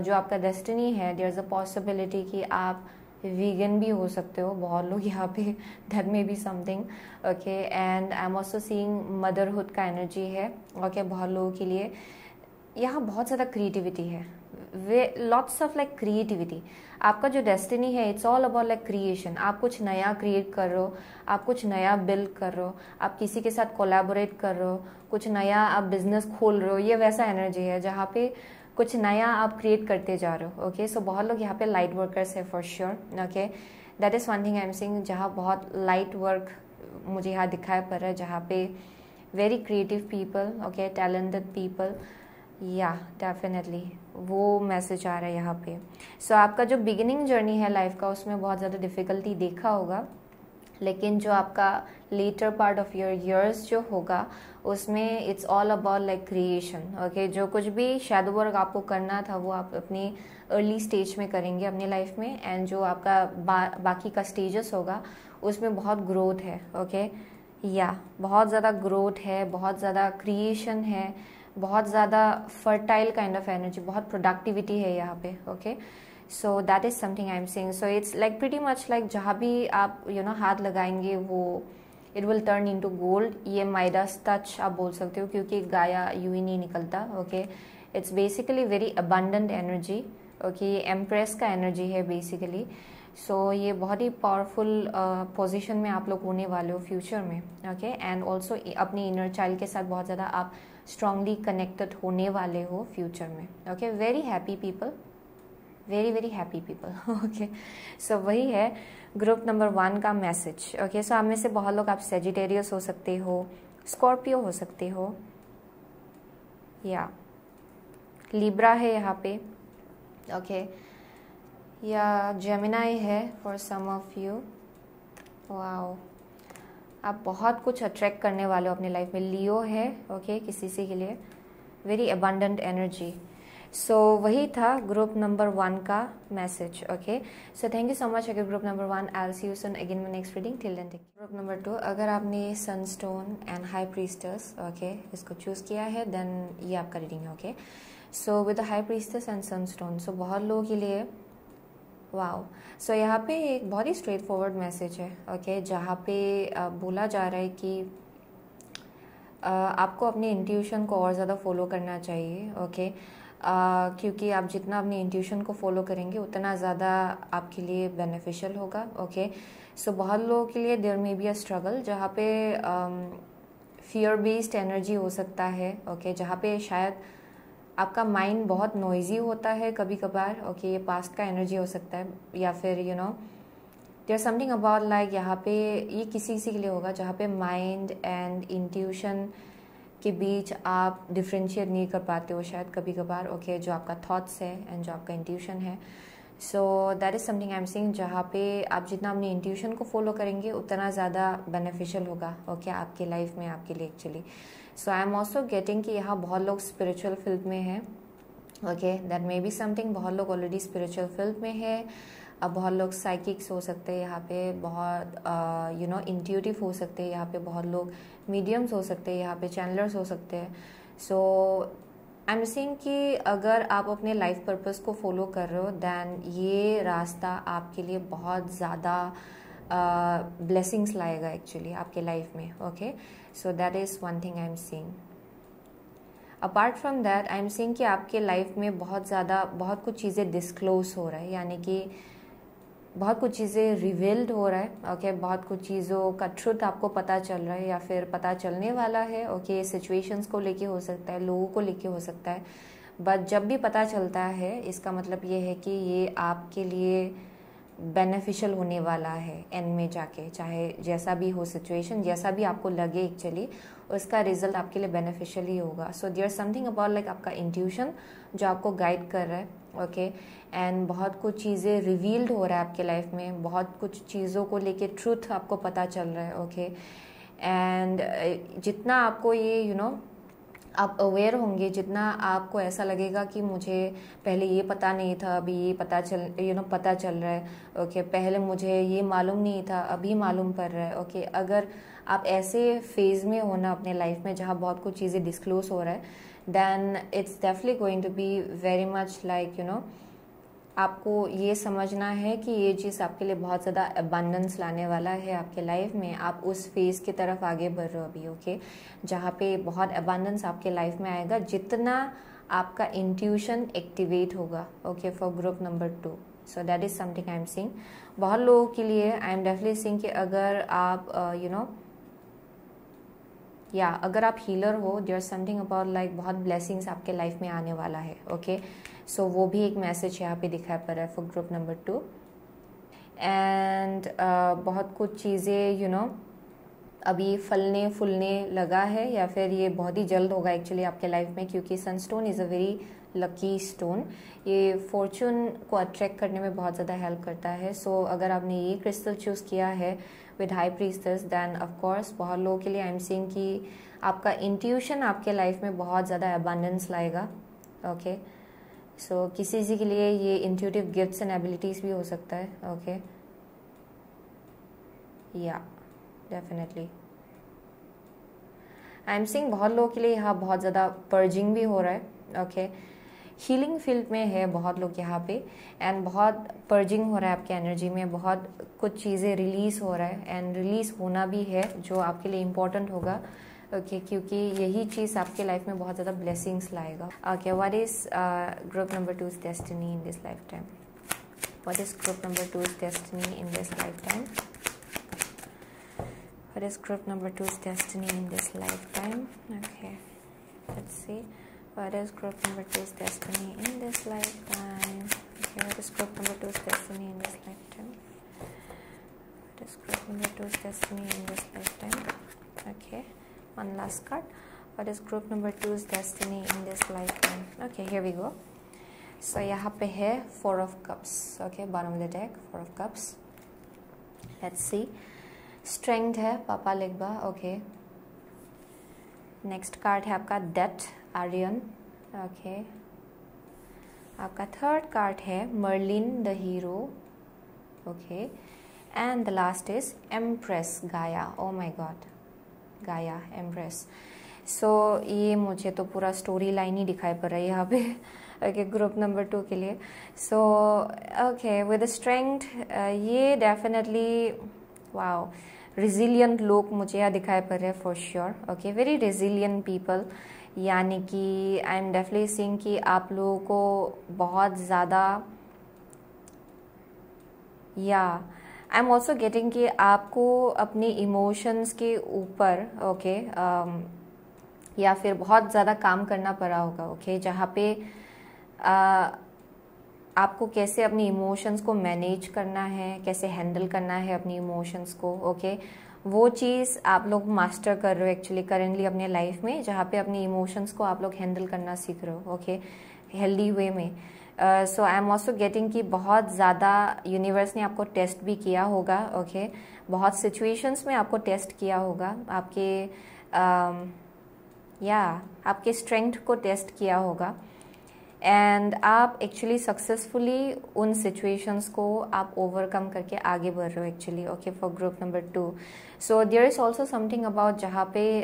जो आपका डेस्टिनी है, देयर इज़ अ पॉसिबिलिटी कि आप वीगन भी हो सकते हो, बहुत लोग यहाँ पे, that may be something, okay. And I am also seeing motherhood का एनर्जी है, ओके। बहुत लोगों के लिए यहाँ बहुत ज़्यादा क्रिएटिविटी है, वे लॉट्स ऑफ लाइक क्रिएटिविटी। आपका जो डेस्टिनी है it's all about like creation, आप कुछ नया क्रिएट कर रहे हो, आप कुछ नया बिल्ड कर रहे हो, आप किसी के साथ कोलैबोरेट कर रहे हो, कुछ नया आप बिजनेस खोल रहे हो, ये वैसा एनर्जी है जहाँ पे कुछ नया आप क्रिएट करते जा रहे हो, ओके। सो बहुत लोग यहाँ पे लाइट वर्कर्स है for sure, okay. That is one thing I am seeing, जहाँ बहुत लाइट वर्क मुझे यहाँ दिखाई पड़ रहा है, जहाँ पे very creative people, okay, talented people, या डेफिनेटली वो मैसेज आ रहा है यहाँ पे। सो आपका जो बिगिनिंग जर्नी है लाइफ का उसमें बहुत ज़्यादा डिफ़िकल्टी देखा होगा, लेकिन जो आपका latter part of your years जो होगा उसमें it's all about like creation, okay. जो कुछ भी शैडो वर्क आपको करना था वो आप अपनी अर्ली स्टेज में करेंगे अपनी लाइफ में, एंड जो आपका बाकी का स्टेजेस होगा उसमें बहुत ग्रोथ है, ओके। या बहुत ज़्यादा ग्रोथ है, बहुत ज़्यादा क्रिएशन है, बहुत ज़्यादा फर्टाइल काइंड ऑफ एनर्जी, बहुत प्रोडक्टिविटी है यहाँ पे, okay. So that is something I am saying. So it's like pretty much like जहाँ भी आप हाथ लगाएंगे वो it will turn into gold. ये माइडास टच आप बोल सकते हो क्योंकि गाया यूं ही नहीं निकलता, okay. It's basically very abundant energy, okay. ये एम्प्रेस का एनर्जी है बेसिकली। सो ये बहुत ही पावरफुल पोजीशन में आप लोग होने वाले हो फ्यूचर में, ओके। एंड ऑल्सो अपने इनर चाइल्ड के साथ बहुत ज़्यादा आप स्ट्रांगली कनेक्टेड होने वाले हो फ्यूचर में, okay. Very happy people, very very happy people, okay. So वही है ग्रुप नंबर 1 का मैसेज, ओके। सो आप में से बहुत लोग आप सेजिटेरियस हो सकते हो, स्कॉर्पियो हो सकते हो, या लिब्रा है यहाँ पे, ओके, या जेमिनाई है for some of you. Wow, आप बहुत कुछ अट्रैक्ट करने वाले हो अपने लाइफ में। लियो है, ओके, किसी के लिए वेरी अबंडेंट एनर्जी। सो वही था ग्रुप नंबर 1 का message, okay. So thank you so much अगर group number 1। I will see you soon again my next reading. Till then take. Group number 2, अगर आपने sunstone and high priestess, okay, इसको choose किया है, then ये आपका reading है, okay. So with the high priestess and sunstone, so बहुत लोगों के लिए वाओ। सो यहाँ पे एक बहुत ही स्ट्रेट फॉरवर्ड मैसेज है, ओके, जहाँ पे बोला जा रहा है कि आपको अपने इंट्यूशन को और ज़्यादा फॉलो करना चाहिए, ओके। क्योंकि आप जितना अपनी इंट्यूशन को फॉलो करेंगे उतना ज़्यादा आपके लिए बेनिफिशियल होगा, ओके। सो बहुत लोगों के लिए there may be a struggle, जहाँ पे फियर बेस्ड एनर्जी हो सकता है, ओके, जहाँ पे शायद आपका माइंड बहुत नॉइजी होता है कभी कभार, ओके। ये पास्ट का एनर्जी हो सकता है, या फिर you know there something about like यहाँ पे ये किसी के लिए होगा जहाँ पे माइंड एंड इंट्यूशन के बीच आप डिफ्रेंशिएट नहीं कर पाते हो शायद कभी कभार, ओके, जो आपका थॉट्स है एंड जो आपका इंट्यूशन है। सो that is something I am seeing, जहाँ पे आप जितना अपनी इंट्यूशन को फॉलो करेंगे उतना ज़्यादा बेनिफिशियल होगा, ओके, आपके लाइफ में, आपके लिए actually. So I am also getting कि यहाँ बहुत लोग स्पिरिचुअल फील्ड में हैं, okay, that may be something. बहुत लोग ऑलरेडी स्पिरिचुअल फील्ड में है। अब बहुत लोग साइकिक्स हो सकते हैं यहाँ पे, बहुत यू नो इंट्यूटिव हो सकते हैं यहाँ पे, बहुत लोग मीडियम्स हो सकते हैं यहाँ पे, चैनलर्स हो सकते हैं। सो आई एम सीइंग कि अगर आप अपने लाइफ पर्पस को फॉलो कर रहे हो, दैन ये रास्ता आपके लिए बहुत ज़्यादा ब्लेसिंग्स लाएगा एक्चुअली आपके लाइफ में, okay. So that is one thing I am seeing. Apart from that I am seeing कि आपके लाइफ में बहुत कुछ चीज़ें डिस्क्लोज हो रहा है, यानी कि बहुत कुछ चीज़ें रिवील्ड हो रहा है, ओके। बहुत कुछ चीज़ों का ट्रुथ आपको पता चल रहा है या फिर पता चलने वाला है, ओके। सिचुएशंस को लेके हो सकता है, लोगों को लेके हो सकता है, बट जब भी पता चलता है इसका मतलब ये है कि ये आपके लिए बेनिफिशियल होने वाला है एंड में जाके, चाहे जैसा भी हो सिचुएशन, जैसा भी आपको लगे एक्चुअली, उसका रिजल्ट आपके लिए बेनिफिशियल ही होगा। So there something about like आपका इंट्यूशन जो आपको गाइड कर रहा है, ओके। एंड बहुत कुछ चीज़ें रिवील्ड हो रहा है आपके लाइफ में, बहुत कुछ चीज़ों को लेके ट्रूथ आपको पता चल रहा है, ओके। एंड जितना आपको ये यू नो आप अवेयर होंगे, जितना आपको ऐसा लगेगा कि मुझे पहले ये पता नहीं था, अभी ये पता चल रहा है, ओके। पहले मुझे ये मालूम नहीं था, अभी मालूम पड़ रहा है, ओके। अगर आप ऐसे फेज में हो ना अपने लाइफ में जहाँ बहुत कुछ चीज़ें डिस्क्लोज हो रहा है, then it's definitely going to be very much like you know आपको ये समझना है कि ये चीज़ आपके लिए बहुत ज़्यादा अबंडेंस लाने वाला है आपके लाइफ में। आप उस फेज़ की तरफ आगे बढ़ रहे हो अभी, ओके, जहाँ पे बहुत अबंडेंस आपके लाइफ में आएगा जितना आपका इंट्यूशन एक्टिवेट होगा, okay, for group number 2। So that is something I am seeing. बहुत लोगों के लिए आई एम डेफिनेटली सीइंग कि अगर आप अगर आप हीलर हो, देयर समथिंग अबाउट लाइक बहुत ब्लेसिंग्स आपके लाइफ में आने वाला है, ओके। सो वो भी एक मैसेज यहाँ पे दिखाई पड़ रहा है फॉर ग्रुप नंबर 2। एंड बहुत कुछ चीज़ें यू नो अभी फलने फूलने लगा है, या फिर ये बहुत ही जल्द होगा एक्चुअली आपके लाइफ में, क्योंकि Sunstone is a very lucky stone. ये फॉर्चून को अट्रैक्ट करने में बहुत ज़्यादा हेल्प करता है। सो अगर आपने ये क्रिस्टल चूज़ किया है with high priestess, then of course बहुत लोगों के लिए आई एम सीइंग कि आपका इंट्यूशन आपके लाइफ में बहुत ज़्यादा अबंडेंस लाएगा, ओके। सो किसी के लिए ये इंट्यूटिव गिफ्ट्स एंड एबिलिटीज़ भी हो सकता है, ओके, या डेफिनेटली आई एम सीइंग बहुत लोगों के लिए यहाँ बहुत ज़्यादा पर्जिंग भी हो रहा है, ओके। हीलिंग फील्ड में है बहुत लोग यहाँ पे, एंड बहुत पर्जिंग हो रहा है आपके एनर्जी में, बहुत कुछ चीज़ें रिलीज़ हो रहा है एंड रिलीज़ होना भी है जो आपके लिए इम्पोर्टेंट होगा, ओके, क्योंकि यही चीज़ आपके लाइफ में बहुत ज़्यादा ब्लेसिंग्स लाएगा, okay. What is group number 2's destiny in this life time? What is group number 2's destiny in this lifetime? What is group number 2's destiny in this lifetime? Okay, let's see. What is group number 2's destiny in this lifetime? Okay, what is group number 2's destiny in this lifetime? What is group number 2's destiny in this lifetime? Okay, one last card. What is group number 2's destiny in this lifetime? Okay, here we go. So यहाँ पे है 4 of cups. Okay, bottom of the deck, 4 of cups. Let's see. Strength है पापा लिखबा. Okay. Next card है आपका death, Aryan. Okay, आपका third card है Merlin the hero. Okay, and the last is empress, Gaia. Oh my God, Gaia, empress. So ये मुझे तो पूरा स्टोरी लाइन ही दिखाई पड़ रहा है यहाँ पे. ओके, ग्रुप नंबर 2 के लिए. सो ओके, विद स्ट्रेंथ ये डेफिनेटली वाओ रिजिलियंट लोग मुझे यहाँ दिखाई पड़ रहे हैं for sure. Okay, very resilient people, यानी कि आई एम डेफिनेटली सीइंग कि आप लोगों को बहुत ज़्यादा, या आई एम ऑल्सो गेटिंग कि आपको अपने इमोशंस के ऊपर ओके या फिर बहुत ज़्यादा काम करना पड़ा होगा. ओके, जहाँ पे आपको कैसे अपनी इमोशंस को मैनेज करना है, कैसे हैंडल करना है अपनी इमोशंस को. ओके, वो चीज़ आप लोग मास्टर कर रहे हो एक्चुअली करेंटली अपने लाइफ में, जहाँ पे अपनी इमोशंस को आप लोग हैंडल करना सीख रहे हो. ओके, हेल्दी वे में. सो आई एम ऑल्सो गेटिंग कि बहुत ज़्यादा यूनिवर्स ने आपको टेस्ट भी किया होगा. ओके, बहुत सिचुएशंस में आपको टेस्ट किया होगा, आपके आपके स्ट्रेंथ को टेस्ट किया होगा. एंड आप एक्चुअली सक्सेसफुली उन सिचुएशंस को आप ओवरकम करके आगे बढ़ रहे हो actually. Okay, for group number 2. So there is also something about जहाँ पे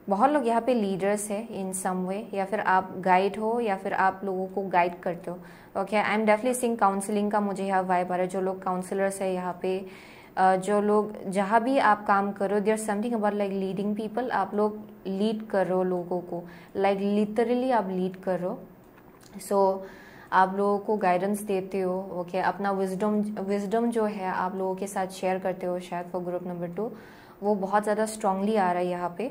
बहुत लोग यहाँ पे लीडर्स है इन सम वे, या फिर आप गाइड हो या फिर आप लोगों को गाइड करते हो. Okay, I am definitely seeing counselling का मुझे यहाँ वाइब आ रहा है. जो लोग काउंसलर्स है यहाँ पे, जो लोग जहाँ भी आप काम करो, there something about like leading people. आप लोग लीड कर रहे हो लोगों को, लाइक लिटरली आप लीड कर रहे हो. सो आप लोगों को गाइडेंस देते हो. ओके, अपना विजडम जो है आप लोगों के साथ शेयर करते हो शायद फॉर ग्रुप नंबर 2. वो बहुत ज़्यादा स्ट्रांगली आ रहा है यहाँ पे.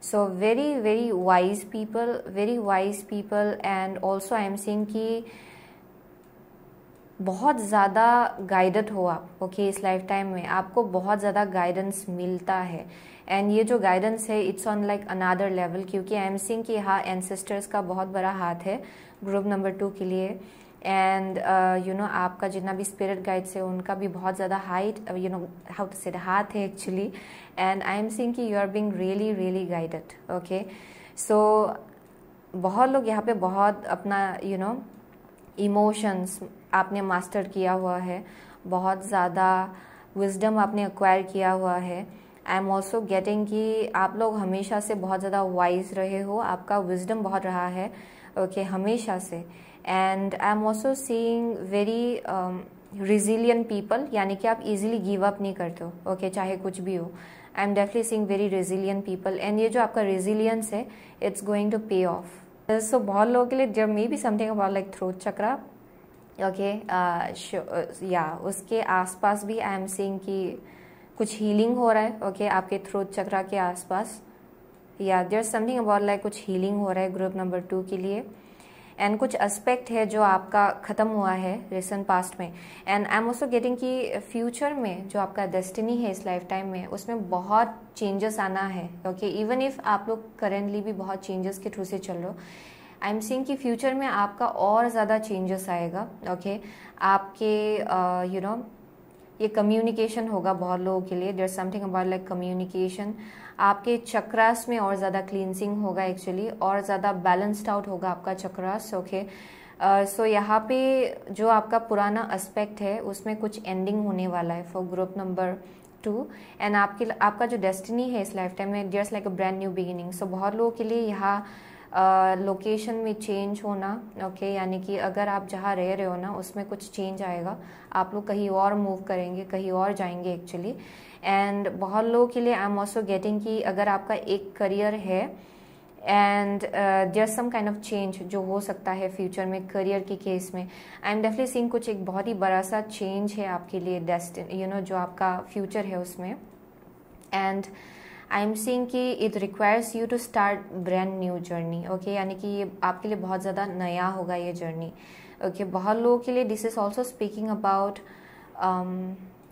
So very very wise people and also I am seeing कि बहुत ज़्यादा गाइडेड हो आप. ओके, इस लाइफ टाइम में आपको बहुत ज़्यादा गाइडेंस मिलता है. एंड ये जो गाइडेंस है it's on like another level, क्योंकि आई एम सीइंग कि हाँ एंसेस्टर्स का बहुत बड़ा हाथ है ग्रुप नंबर 2 के लिए. एंड यू नो आपका जितना भी स्पिरिट गाइड्स है उनका भी बहुत ज़्यादा height you know how to say हाथ है actually. And I am seeing कि you are being really really guided. Okay, so बहुत लोग यहाँ पे बहुत अपना यू नो इमोशंस आपने मास्टर किया हुआ है, बहुत ज़्यादा विजडम आपने एक्वायर किया हुआ है. आई एम ऑल्सो गेटिंग कि आप लोग हमेशा से बहुत ज़्यादा वाइज रहे हो, आपका विजडम बहुत रहा है. ओके, हमेशा से. And I am also seeing very resilient people, यानी कि आप इजीली गिव अप नहीं करते हो. ओके, चाहे कुछ भी हो. I am definitely seeing very resilient people. And ये जो आपका रेजिलियंस है it's going to pay off. So बहुत लोगों के लिए there may be something about like throat chakra. Okay, या उसके आसपास भी आई एम सीइंग कि कुछ हीलिंग हो रहा है. ओके, आपके थ्रोट चक्रा के आसपास, या देयर समथिंग अबाउट लाइक कुछ हीलिंग हो रहा है ग्रुप नंबर 2 के लिए. एंड कुछ एस्पेक्ट है जो आपका ख़त्म हुआ है रिसेंट पास्ट में. And I am also getting कि फ्यूचर में जो आपका डेस्टिनी है इस लाइफ टाइम में उसमें बहुत चेंजेस आना है. ओके, इवन इफ आप लोग करेंटली भी बहुत चेंजेस के थ्रू से चल रहे हो, आई एम सीइंग कि फ्यूचर में आपका और ज़्यादा चेंजेस आएगा. ओके, आपके यू नो ये कम्युनिकेशन होगा बहुत लोगों के लिए. There something about like communication. आपके चक्रास में और ज़्यादा क्लींसिंग होगा एक्चुअली, और ज़्यादा बैलेंस्ड आउट होगा आपका चक्रास. ओके, सो यहाँ पे जो आपका पुराना एस्पेक्ट है उसमें कुछ एंडिंग होने वाला है फॉर ग्रुप नंबर 2. एंड आपका जो डेस्टिनी है इस लाइफ टाइम में there's like a brand new beginning. So बहुत लोगों के लिए यहाँ लोकेशन में चेंज होना. ओके, यानी कि अगर आप जहाँ रह रहे हो ना उसमें कुछ चेंज आएगा, आप लोग कहीं और मूव करेंगे, कहीं और जाएंगे एक्चुअली. एंड बहुत लोगों के लिए आई एम ऑल्सो गेटिंग कि अगर आपका एक करियर है and just some kind of change जो हो सकता है फ्यूचर में करियर के केस में। आई एम डेफिनेटली सीइंग कुछ एक बहुत ही बड़ा सा चेंज है आपके लिए डेस्टिनी, जो आपका फ्यूचर है उसमें। एंड आई एम सीइंग कि it requires you to start brand new journey, okay, यानी कि ये आपके लिए बहुत ज़्यादा नया होगा ये जर्नी, ओके। बहुत लोगों के लिए this is also speaking about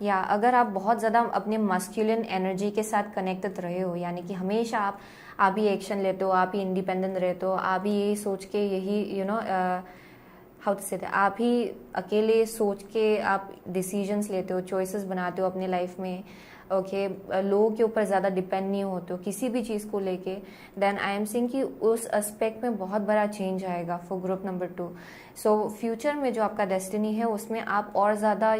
या अगर आप बहुत ज़्यादा अपने मस्क्यूलिन एनर्जी के साथ कनेक्टेड रहे हो, यानी कि हमेशा आप ही एक्शन लेते हो, आप ही इंडिपेंडेंट रहते हो, आप ही यही सोच के यही हाउ टू से आप ही अकेले सोच के आप डिसीजंस लेते हो, चॉइसेस बनाते हो अपने लाइफ में, ओके, लोगों के ऊपर ज़्यादा डिपेंड नहीं होते हो किसी भी चीज़ को लेके, देन आई एम सीइंग कि उस एस्पेक्ट में बहुत बड़ा चेंज आएगा for group number 2। So future में जो आपका डेस्टिनी है उसमें आप और ज़्यादा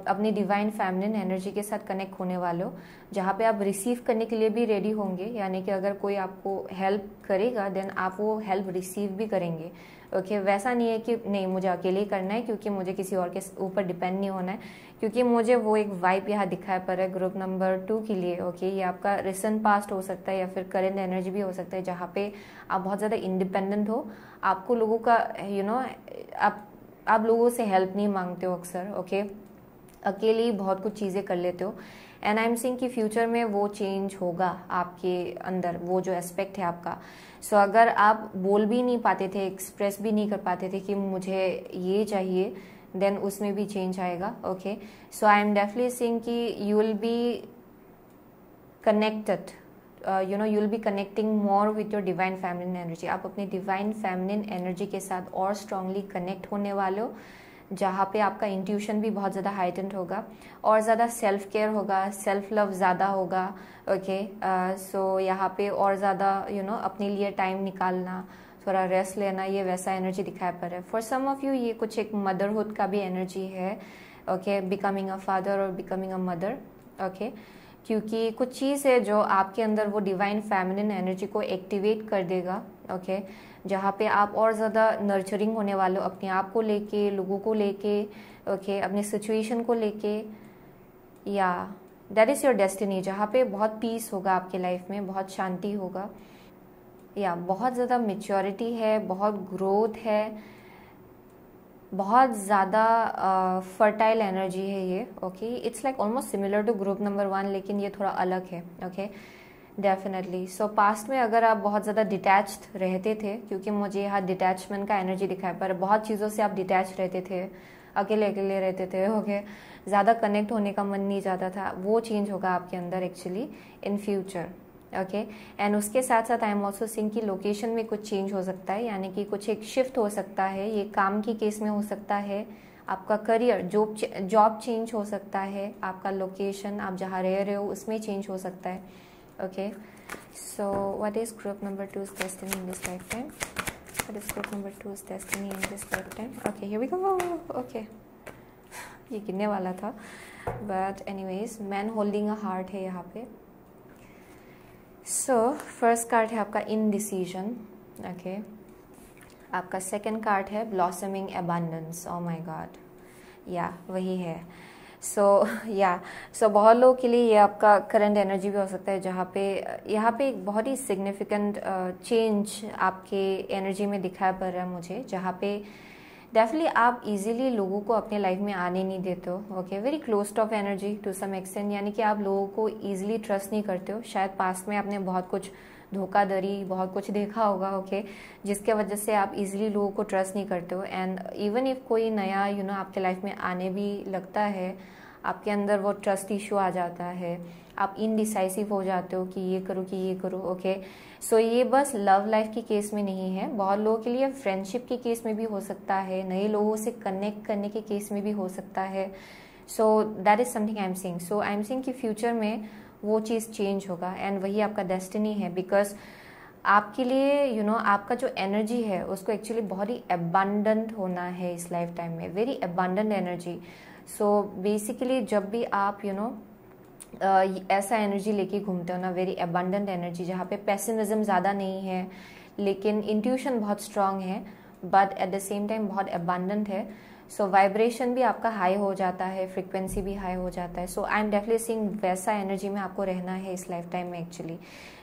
अपनी डिवाइन फेमिनिन एनर्जी के साथ कनेक्ट होने वाले हो, जहाँ पे आप रिसीव करने के लिए भी रेडी होंगे, यानी कि अगर कोई आपको हेल्प करेगा देन आप वो हेल्प रिसीव भी करेंगे, ओके। वैसा नहीं है कि नहीं मुझे अकेले ही करना है क्योंकि मुझे किसी और के ऊपर डिपेंड नहीं होना है, क्योंकि मुझे वो एक वाइब यहाँ दिखाई पड़ रहा है ग्रुप नंबर 2 के लिए, ओके। ये आपका रिसेंट पास्ट हो सकता है या फिर करेंट एनर्जी भी हो सकता है, जहाँ पे आप बहुत ज़्यादा इंडिपेंडेंट हो, आपको लोगों का आप लोगों से हेल्प नहीं मांगते हो अक्सर, ओके, अकेले ही बहुत कुछ चीज़ें कर लेते हो। एंड आई एम सीइंग कि फ्यूचर में वो चेंज होगा आपके अंदर, वो जो एस्पेक्ट है आपका। सो अगर आप बोल भी नहीं पाते थे, एक्सप्रेस भी नहीं कर पाते थे कि मुझे ये चाहिए, देन उसमें भी चेंज आएगा, okay. So I am definitely seeing कि you will be connected, you will be connecting more with your divine feminine energy. आप अपनी डिवाइन फेमिनिन एनर्जी के साथ और स्ट्रांगली कनेक्ट होने वाले हो, जहाँ पे आपका इंट्यूशन भी बहुत ज़्यादा हाइटेंड होगा, और ज़्यादा सेल्फ केयर होगा, सेल्फ लव ज़्यादा होगा, ओके। सो यहाँ पे और ज़्यादा अपने लिए टाइम निकालना, थोड़ा रेस्ट लेना, ये वैसा एनर्जी दिखाई पड़ रहा है। फॉर सम ऑफ यू ये कुछ एक मदरहुड का भी एनर्जी है, ओके, बिकमिंग अ फादर और बिकमिंग अ मदर, ओके, क्योंकि कुछ चीज़ है जो आपके अंदर वो डिवाइन फेमिनिन एनर्जी को एक्टिवेट कर देगा, ओके, जहाँ पे आप और ज़्यादा नर्चरिंग होने वाले हो अपने आप को लेके, लोगों को लेके, ओके, अपने सिचुएशन को लेके, या दैट इज़ योर डेस्टिनी, जहाँ पे बहुत पीस होगा आपके लाइफ में, बहुत शांति होगा, या बहुत ज़्यादा मेच्योरिटी है, बहुत ग्रोथ है, बहुत ज़्यादा फर्टाइल एनर्जी है ये, okay. It's like almost similar to group number 1, लेकिन ये थोड़ा अलग है, ओके, डेफिनेटली। सो पास्ट में अगर आप बहुत ज़्यादा डिटैच्ड रहते थे, क्योंकि मुझे यहाँ डिटैचमेंट का एनर्जी दिखाई, पर बहुत चीज़ों से आप डिटैच रहते थे, अकेले अकेले रहते थे, ओके, ज़्यादा कनेक्ट होने का मन नहीं जाता था, वो चेंज होगा आपके अंदर actually in future, okay. And उसके साथ साथ आई एम ऑल्सो सीइंग कि लोकेशन में कुछ चेंज हो सकता है, यानी कि कुछ एक शिफ्ट हो सकता है, ये काम की केस में हो सकता है, आपका करियर जॉब चेंज हो सकता है, आपका लोकेशन आप जहाँ रह रहे हो उसमें चेंज हो सकता है, okay. So what is group number 2's destiny in this lifetime? What is group number 2's destiny in this lifetime? Okay, here we go. Okay, ये गिनने वाला था, but anyways man holding a heart है यहाँ पे। So first card है आपका indecision, okay. आपका सेकंड कार्ड है blossoming abundance, oh my God, या वही है। सो बहुत लोगों के लिए ये आपका करंट एनर्जी भी हो सकता है, जहाँ पे यहाँ पे एक बहुत ही सिग्निफिकेंट चेंज आपके एनर्जी में दिखाई पड़ रहा है मुझे, जहाँ पे डेफिनेटली आप इजीली लोगों को अपने लाइफ में आने नहीं देते हो, okay, very closed off energy to some extent, यानी कि आप लोगों को इजीली ट्रस्ट नहीं करते हो। शायद पास्ट में आपने बहुत कुछ धोखाधड़ी, बहुत कुछ देखा होगा, ओके, जिसके वजह से आप इजीली लोगों को ट्रस्ट नहीं करते हो। एंड इवन इफ कोई नया आपके लाइफ में आने भी लगता है, आपके अंदर वो ट्रस्ट इशू आ जाता है, आप इनडिसाइसिव हो जाते हो कि ये करूँ, ओके। सो ये बस लव लाइफ के केस में नहीं है, बहुत लोगों के लिए फ्रेंडशिप के केस में भी हो सकता है, नए लोगों से कनेक्ट करने के केस में भी हो सकता है। So that is something I am seeing. So I am seeing कि फ्यूचर में वो चीज़ चेंज होगा, एंड वही आपका डेस्टिनी है, बिकॉज आपके लिए आपका जो एनर्जी है उसको एक्चुअली बहुत ही अबंडेंट होना है इस लाइफ टाइम में, very abundant energy. So basically जब भी आप ऐसा एनर्जी लेके घूमते हो ना, वेरी अबंडेंट एनर्जी, जहाँ पे पेसिमिज्म ज़्यादा नहीं है, लेकिन इंट्यूशन बहुत स्ट्रांग है, but at the same time बहुत अबंडेंट है। सो वाइब्रेशन भी आपका हाई हो जाता है, फ्रिक्वेंसी भी हाई हो जाता है. So I am definitely seeing वैसा एनर्जी में आपको रहना है इस लाइफ टाइम में एक्चुअली.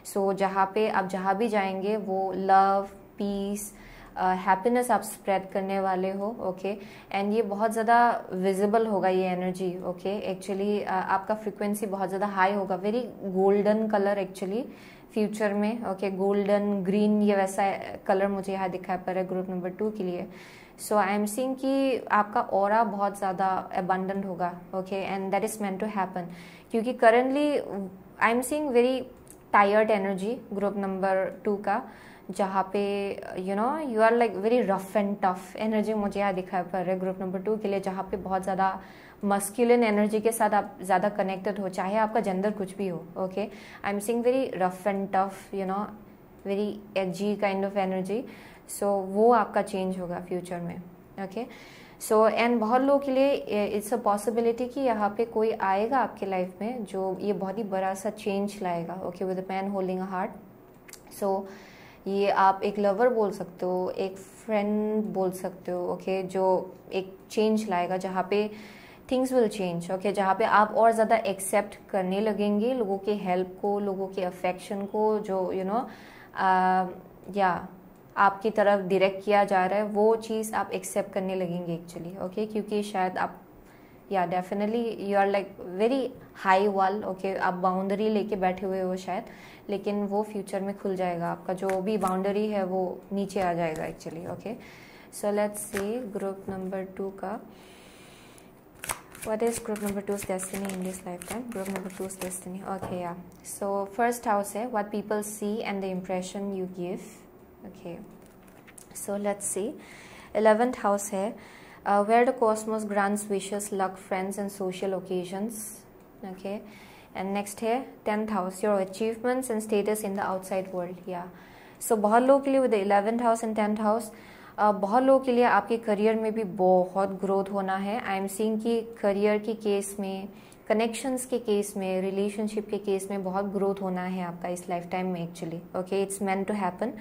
सो जहाँ पे आप जहाँ भी जाएंगे वो लव, पीस, हैप्पीनेस आप स्प्रेड करने वाले हो. ओके एंड ये बहुत ज़्यादा विजिबल होगा ये एनर्जी. ओके एक्चुअली आपका फ्रिक्वेंसी बहुत ज़्यादा हाई होगा, very golden colour actually future में. ओके गोल्डन ग्रीन ये वैसा कलर मुझे यहाँ दिखाई पड़ रहा है ग्रुप नंबर 2 के लिए. सो आई एम सीइंग कि आपका ऑरा बहुत ज़्यादा अबंडेंट होगा. Okay and that is meant to happen, क्योंकि currently I am seeing very tired energy group number 2 का, जहाँ पे you are like very rough and tough energy मुझे यहाँ दिखाई पड़ रहा है ग्रुप नंबर 2 के लिए, जहाँ पे बहुत ज़्यादा मस्कुलिन एनर्जी के साथ आप ज़्यादा कनेक्टेड हो, चाहे आपका जेंडर कुछ भी हो. Okay I am seeing very rough and tough, very edgy kind of energy. So वो आपका चेंज होगा फ्यूचर में. ओके सो एंड बहुत लोगों के लिए इट्स अ पॉसिबिलिटी कि यहाँ पे कोई आएगा आपके लाइफ में जो ये बहुत ही बड़ा सा चेंज लाएगा. Okay with a man holding a heart. So ये आप एक लवर बोल सकते हो, एक फ्रेंड बोल सकते हो. ओके जो एक चेंज लाएगा जहाँ पे थिंग्स विल चेंज. ओके जहाँ पे आप और ज़्यादा एक्सेप्ट करने लगेंगे लोगों के हेल्प को, लोगों के अफेक्शन को, जो या आपकी तरफ डायरेक्ट किया जा रहा है वो चीज़ आप एक्सेप्ट करने लगेंगे एक्चुअली. ओके क्योंकि शायद आप या definitely you are like very high wall. Okay आप बाउंड्री लेके बैठे हुए हो शायद, लेकिन वो फ्यूचर में खुल जाएगा. आपका जो भी बाउंड्री है वो नीचे आ जाएगा actually. Okay so let's see group number 2 का what is group number 2's destiny in this lifetime. Group number 2's destiny, okay, yeah. So first house है what people see and the impression you give. Okay so let's see. 11th house है where the cosmos grants wishes, luck, friends and social occasions. Okay and next है 10th house your achievements and status in the outside world. Yeah so बहुत लोगों के लिए with the 11th house and 10th house बहुत लोगों के लिए आपके करियर में भी बहुत ग्रोथ होना है. आई एम सीइंग कि करियर के केस में, कनेक्शंस के केस में, रिलेशनशिप के केस में बहुत ग्रोथ होना है आपका इस लाइफ टाइम में actually. Okay it's meant to happen,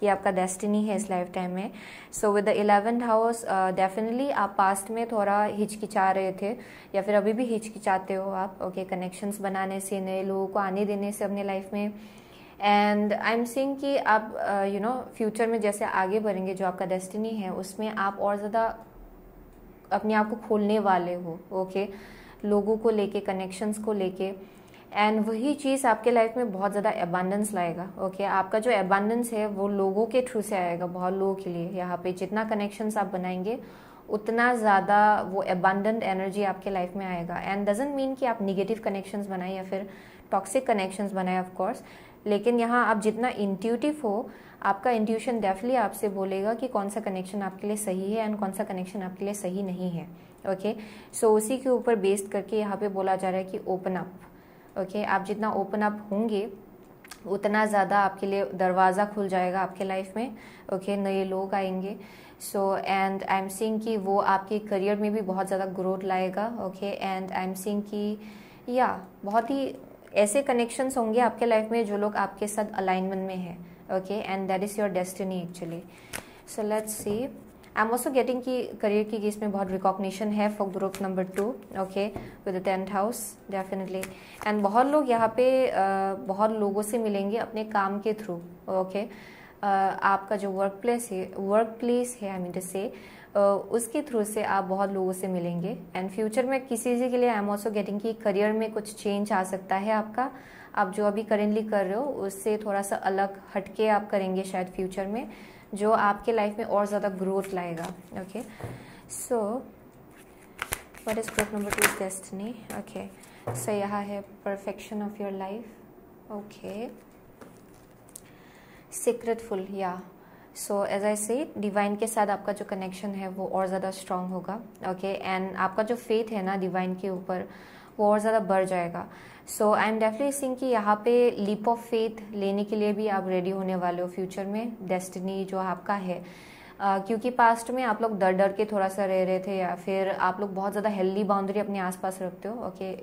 ये आपका डेस्टिनी है इस लाइफ टाइम में. So with the 11th house definitely आप पास्ट में थोड़ा हिचकिचा रहे थे या फिर अभी भी हिचकिचाते हो आप. ओके कनेक्शंस बनाने से, नए लोगों को आने देने से अपने लाइफ में. एंड आई एम सीइंग कि आप फ्यूचर में जैसे आगे बढ़ेंगे जो आपका डेस्टिनी है उसमें आप और ज़्यादा अपने आप को खोलने वाले हो. ओके लोगों को लेके, कनेक्शंस को लेके, एंड वही चीज़ आपके लाइफ में बहुत ज़्यादा एबंडेंस लाएगा. ओके आपका जो एबंडेंस है वो लोगों के थ्रू से आएगा. बहुत लोगों के लिए यहाँ पे जितना कनेक्शंस आप बनाएंगे उतना ज़्यादा वो एबंडेंट एनर्जी आपके लाइफ में आएगा. एंड डजंट मीन कि आप निगेटिव कनेक्शंस बनाए या फिर टॉक्सिक कनेक्शंस बनाए ऑफ कोर्स, लेकिन यहाँ आप जितना इंट्यूटिव हो, आपका इंट्यूशन डेफिनेटली आपसे बोलेगा कि कौन सा कनेक्शन आपके लिए सही है एंड कौन सा कनेक्शन आपके लिए सही नहीं है. ओके सो उसी के ऊपर बेस्ड करके यहाँ पे बोला जा रहा है कि ओपन अप. ओके आप जितना ओपन अप होंगे उतना ज़्यादा आपके लिए दरवाज़ा खुल जाएगा आपके लाइफ में. ओके नए लोग आएंगे. So and I am seeing कि वो आपके करियर में भी बहुत ज़्यादा ग्रोथ लाएगा. Okay and I am seeing कि या बहुत ही ऐसे कनेक्शंस होंगे आपके लाइफ में जो लोग आपके साथ अलाइनमेंट में है. Okay and that is your destiny actually. So let's C. I am also getting कि करियर की केस में बहुत रिकॉग्निशन है for group number 2. Okay with the 10th house definitely. And बहुत लोग यहाँ पे बहुत लोगों से मिलेंगे अपने काम के थ्रू. ओके आपका जो वर्क प्लेस है आई मीन टू से उसके थ्रू से आप बहुत लोगों से मिलेंगे. एंड फ्यूचर में किसी के लिए आई एम ऑल्सो गेटिंग कि करियर में कुछ चेंज आ सकता है आपका. आप जो अभी करेंटली कर रहे हो उससे थोड़ा सा अलग हटके आप करेंगे शायद फ्यूचर में, जो आपके लाइफ में और ज़्यादा ग्रोथ लाएगा. Okay so what is group number 2 destiny. Okay so यहाँ है perfection of your life. Okay secretful. Yeah so as आई से डिवाइन के साथ आपका जो कनेक्शन है वो और ज़्यादा स्ट्रांग होगा. ओके एंड आपका जो फेथ है ना डिवाइन के ऊपर वो और ज़्यादा बढ़ जाएगा. सो आई एम डेफिनेटली सीइंग कि यहाँ पे लीप ऑफ फेथ लेने के लिए भी आप रेडी होने वाले हो फ्यूचर में. डेस्टिनी जो आपका है क्योंकि पास्ट में आप लोग डर डर के थोड़ा सा रह रहे थे या फिर आप लोग बहुत ज़्यादा हेल्दी बाउंड्री अपने आसपास रखते हो. ओके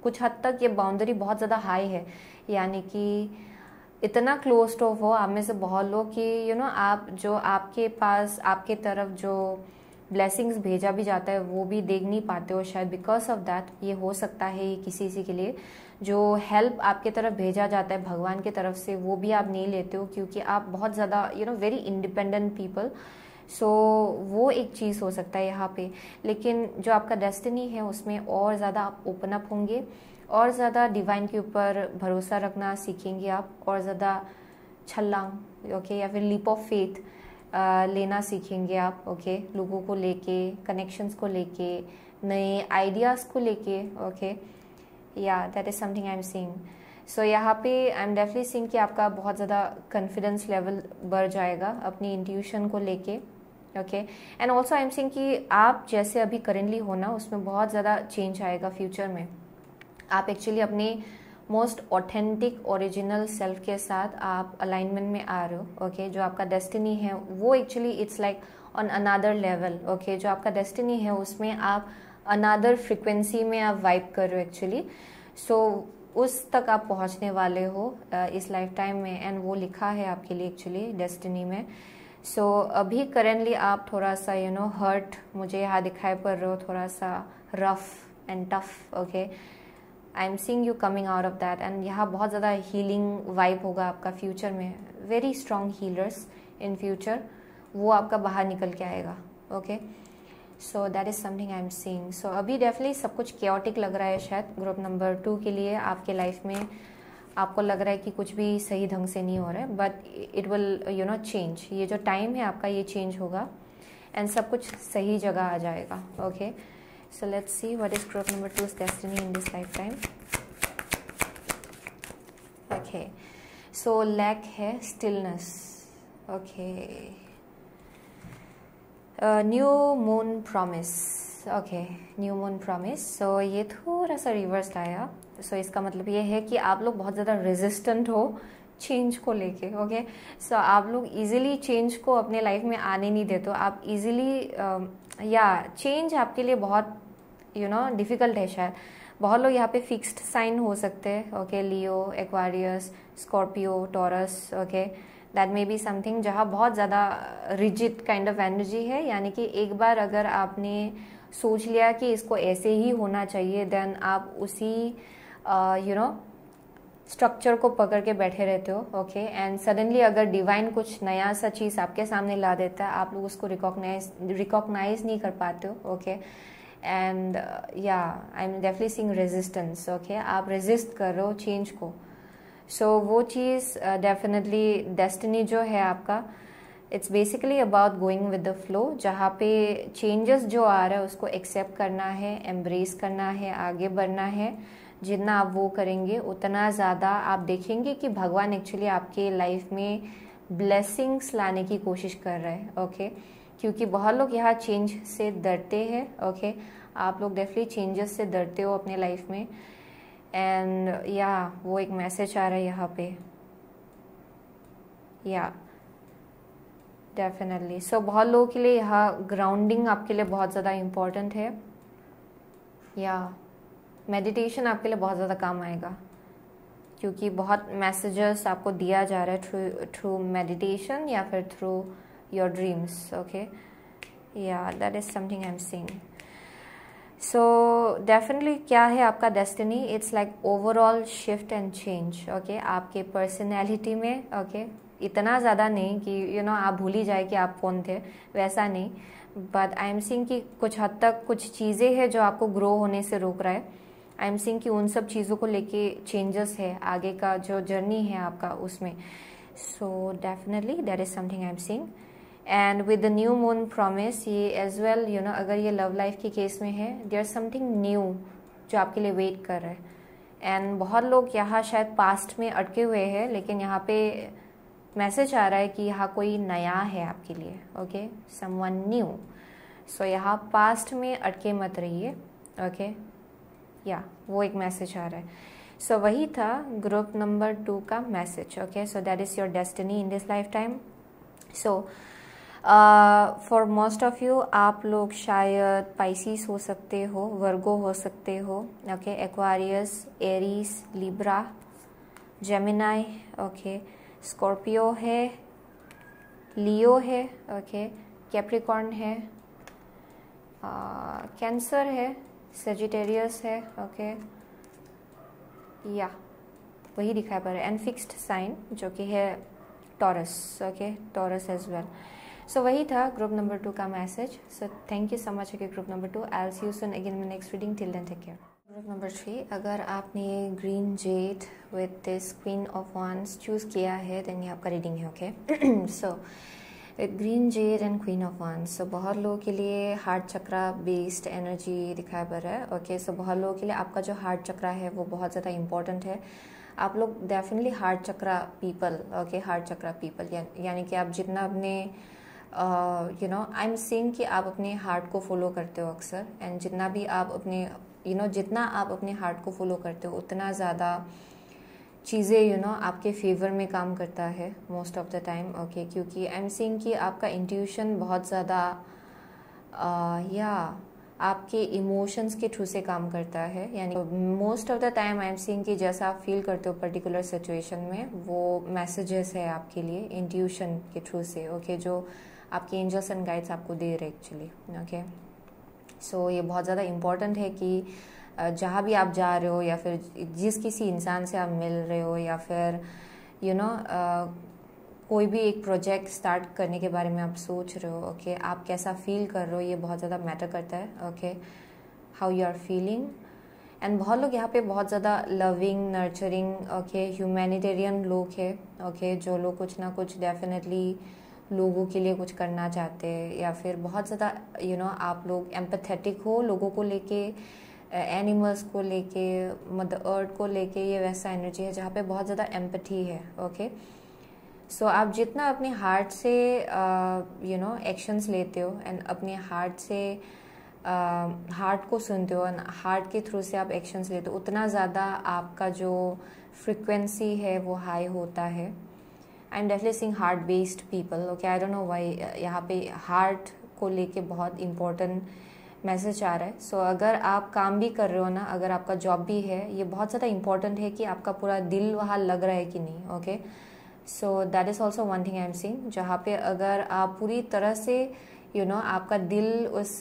कुछ हद तक ये बाउंड्री बहुत ज़्यादा हाई है, यानी कि इतना क्लोज टू हो आप में से बहुत लोग कि आप जो आपके पास आपके तरफ जो ब्लेसिंग्स भेजा भी जाता है वो भी देख नहीं पाते हो शायद, बिकॉज ऑफ दैट ये हो सकता है ये किसी के लिए जो हेल्प आपके तरफ भेजा जाता है भगवान की तरफ से वो भी आप नहीं लेते हो, क्योंकि आप बहुत ज़्यादा वेरी इंडिपेंडेंट पीपल। सो वो एक चीज़ हो सकता है यहाँ पे। लेकिन जो आपका डेस्टिनी है उसमें और ज़्यादा आप ओपन अप होंगे, और ज़्यादा डिवाइन के ऊपर भरोसा रखना सीखेंगे आप, और ज़्यादा छलांग ओके या फिर लीप ऑफ फेथ लेना सीखेंगे आप ओके, लोगों को लेके, कनेक्शंस को लेके, नए आइडियाज़ को लेके okay. Yeah that is something I am seeing. So यहाँ पे आई एम डेफिनेटली सीइंग कि आपका बहुत ज़्यादा कॉन्फिडेंस लेवल बढ़ जाएगा अपनी इंट्यूशन को लेके okay. And also I am seeing कि आप जैसे अभी करेंटली हो ना उसमें बहुत ज़्यादा चेंज आएगा फ्यूचर में। आप एक्चुअली अपने मोस्ट ऑथेंटिक ओरिजिनल सेल्फ के साथ आप अलाइनमेंट में आ रहे हो ओके। जो आपका डेस्टिनी है वो actually it's like on another level okay. जो आपका डेस्टिनी है उसमें आप अनदर फ्रिक्वेंसी में आप वाइब कर रहे हो एक्चुअली। सो उस तक आप पहुंचने वाले हो इस लाइफ टाइम में, एंड वो लिखा है आपके लिए एक्चुअली डेस्टिनी में। सो अभी करेंटली आप थोड़ा सा हर्ट मुझे यहाँ दिखाई पड़ रहे हो, थोड़ा सा rough and tough okay. I am seeing you coming out of that, and यहाँ बहुत ज़्यादा हीलिंग वाइब होगा आपका फ्यूचर में। Very strong healers in future, वो आपका बाहर निकल के आएगा okay. So that is something I am seeing. So अभी डेफिनेटली सब कुछ केओटिक लग रहा है शायद ग्रुप नंबर 2 के लिए आपके लाइफ में। आपको लग रहा है कि कुछ भी सही ढंग से नहीं हो रहा है, बट इट विल चेंज। ये जो टाइम है आपका ये चेंज होगा एंड सब कुछ सही जगह आ जाएगा okay. So let's see what is group number 2's destiny in this lifetime. Okay, so lack है stillness. Okay, new moon promise. Okay, new moon promise. So ये थोड़ा सा रिवर्स आया। So इसका मतलब ये है कि आप लोग बहुत ज़्यादा रेजिस्टेंट हो चेंज को लेके ओके। सो आप लोग इजीली चेंज को अपने लाइफ में आने नहीं देते हो। आप इजीली या चेंज आपके लिए बहुत डिफिकल्ट है शायद। बहुत लोग यहाँ पे फिक्स्ड साइन हो सकते हैं okay, Leo, Aquarius, Scorpio, taurus okay. That may be something जहाँ बहुत ज़्यादा रिजिड काइंड ऑफ एनर्जी है, यानी कि एक बार अगर आपने सोच लिया कि इसको ऐसे ही होना चाहिए देन आप उसी स्ट्रक्चर को पकड़ के बैठे रहते हो ओके। एंड सडनली अगर डिवाइन कुछ नया सा चीज़ आपके सामने ला देता है आप लोग उसको रिकॉग्नाइज नहीं कर पाते हो ओके। एंड या आई am definitely seeing resistance okay. आप रेजिस्ट कर रहे हो चेंज को। सो वो चीज़ डेफिनेटली डेस्टिनी जो है आपका, it's basically about going with the flow. जहाँ पे चेंजेस जो आ रहा है उसको एक्सेप्ट करना है, एम्ब्रेस करना है, आगे बढ़ना है। जितना आप वो करेंगे उतना ज़्यादा आप देखेंगे कि भगवान एक्चुअली आपके लाइफ में ब्लेसिंग्स लाने की कोशिश कर रहे हैं ओके। क्योंकि बहुत लोग यहाँ चेंज से डरते हैं ओके। आप लोग डेफिनेटली चेंजेस से डरते हो अपने लाइफ में, एंड या वो एक मैसेज आ रहा है यहाँ पे या डेफिनेटली। सो बहुत लोगों के लिए यहाँ ग्राउंडिंग आपके लिए बहुत ज़्यादा इम्पोर्टेंट है, या मेडिटेशन आपके लिए बहुत ज़्यादा काम आएगा, क्योंकि बहुत मैसेजेस आपको दिया जा रहा है थ्रू मेडिटेशन या फिर through your dreams okay. Yeah that is something I am seeing. So definitely क्या है आपका destiny, it's like overall shift and change okay. आपके पर्सनैलिटी में ओके इतना ज़्यादा नहीं कि आप भूल ही जाए कि आप कौन थे, वैसा नहीं। बट आई एम सीइंग कि कुछ हद तक कुछ चीज़ें हैं जो आपको ग्रो होने से रोक रहा है। आई एम सीइंग कि उन सब चीज़ों को लेके चेंजेस है, आगे का जो जर्नी है आपका उसमें। सो definitely that is something I am seeing. And with the new moon promise ये एज वेल अगर ये लव लाइफ के केस में है, देयर समथिंग न्यू जो आपके लिए वेट कर रहा है। एंड बहुत लोग यहाँ शायद पास्ट में अटके हुए हैं, लेकिन यहाँ पे मैसेज आ रहा है कि यहाँ कोई नया है आपके लिए ओके, समवन न्यू। सो यहाँ पास्ट में अटके मत रहिए ओके। या वो एक मैसेज आ रहा है। सो वही था ग्रुप नंबर 2 का message okay. So that is your destiny in this life time. So for most of you आप लोग शायद पाइसिस हो सकते हो, वर्गो हो सकते हो okay, Aquarius, Aries, Libra, Gemini okay, Scorpio है, लियो है ओके, कैप्रिकॉर्न है, कैंसर है, सेजिटेरियस है, ओके, या वही दिखाई पड़ रहा है, एंड फिक्स्ड साइन जो कि है Taurus, okay, Taurus as well. So वही था ग्रुप नंबर 2 का message. So thank you so much okay group number 2। I will see you soon again in next reading. Till then take care. Group number 3, अगर आपने green jade with this queen of wands choose किया है then ये आपका reading है, okay. So with green jade and queen of wands, so बहुत लोगों के लिए हार्ट चक्रा बेस्ड एनर्जी दिखाई पड़ रहा है, ओके। सो बहुत लोगों के लिए आपका जो हार्ट चक्रा है वो बहुत ज़्यादा इंपॉर्टेंट है। आप लोग डेफिनेटली हार्ट चक्रा पीपल, ओके, हार्ट चक्रा पीपल, यानी कि आप जितना अपने you know I am seeing कि आप अपने हार्ट को फॉलो करते हो अक्सर, एंड जितना भी आप अपने जितना आप अपने हार्ट को फॉलो करते हो उतना ज़्यादा चीज़ें आपके फेवर में काम करता है most of the time, okay. क्योंकि आई एम सीइंग कि आपका इंट्यूशन बहुत ज़्यादा या आपके इमोशंस के थ्रू से काम करता है, यानी most of the time I am seeing कि जैसा आप फील करते हो पर्टिकुलर सिचुएशन में वो मैसेजेस है आपके लिए इंट्यूशन के थ्रू से, ओके, जो आपके एंजल्स एंड गाइड्स आपको दे रहे एक्चुअली, ओके। सो ये बहुत ज़्यादा इम्पॉर्टेंट है कि जहाँ भी आप जा रहे हो या फिर जिस किसी इंसान से आप मिल रहे हो या फिर कोई भी एक प्रोजेक्ट स्टार्ट करने के बारे में आप सोच रहे हो, ओके, आप कैसा फील कर रहे हो ये बहुत ज़्यादा मैटर करता है, okay, how you are feeling. And बहुत लोग यहाँ पे बहुत ज़्यादा लविंग, नर्चरिंग, ओके, ह्यूमैनिटेरियन लोग हैं, ओके, जो लोग कुछ ना कुछ डेफिनेटली लोगों के लिए कुछ करना चाहते हैं, या फिर बहुत ज़्यादा आप लोग एम्पैथेटिक हो लोगों को लेके, एनिमल्स को लेके, मदर अर्थ को लेके, ये वैसा एनर्जी है जहाँ पे बहुत ज़्यादा एम्पैथी है, ओके। सो आप जितना अपने हार्ट से एक्शंस लेते हो एंड अपने हार्ट से हार्ट को सुनते हो एंड हार्ट के थ्रू से आप एक्शंस लेते हो उतना ज़्यादा आपका जो फ्रिक्वेंसी है वो हाई होता है। I am definitely seeing heart based people, okay, I don't know why यहाँ पे हार्ट को लेके बहुत इंपॉर्टेंट मैसेज आ रहा है। सो अगर आप काम भी कर रहे हो ना, अगर आपका जॉब भी है, ये बहुत ज़्यादा इंपॉर्टेंट है कि आपका पूरा दिल वहाँ लग रहा है कि नहीं, okay. So that is also one thing I am seeing, जहाँ पे अगर आप पूरी तरह से आपका दिल उस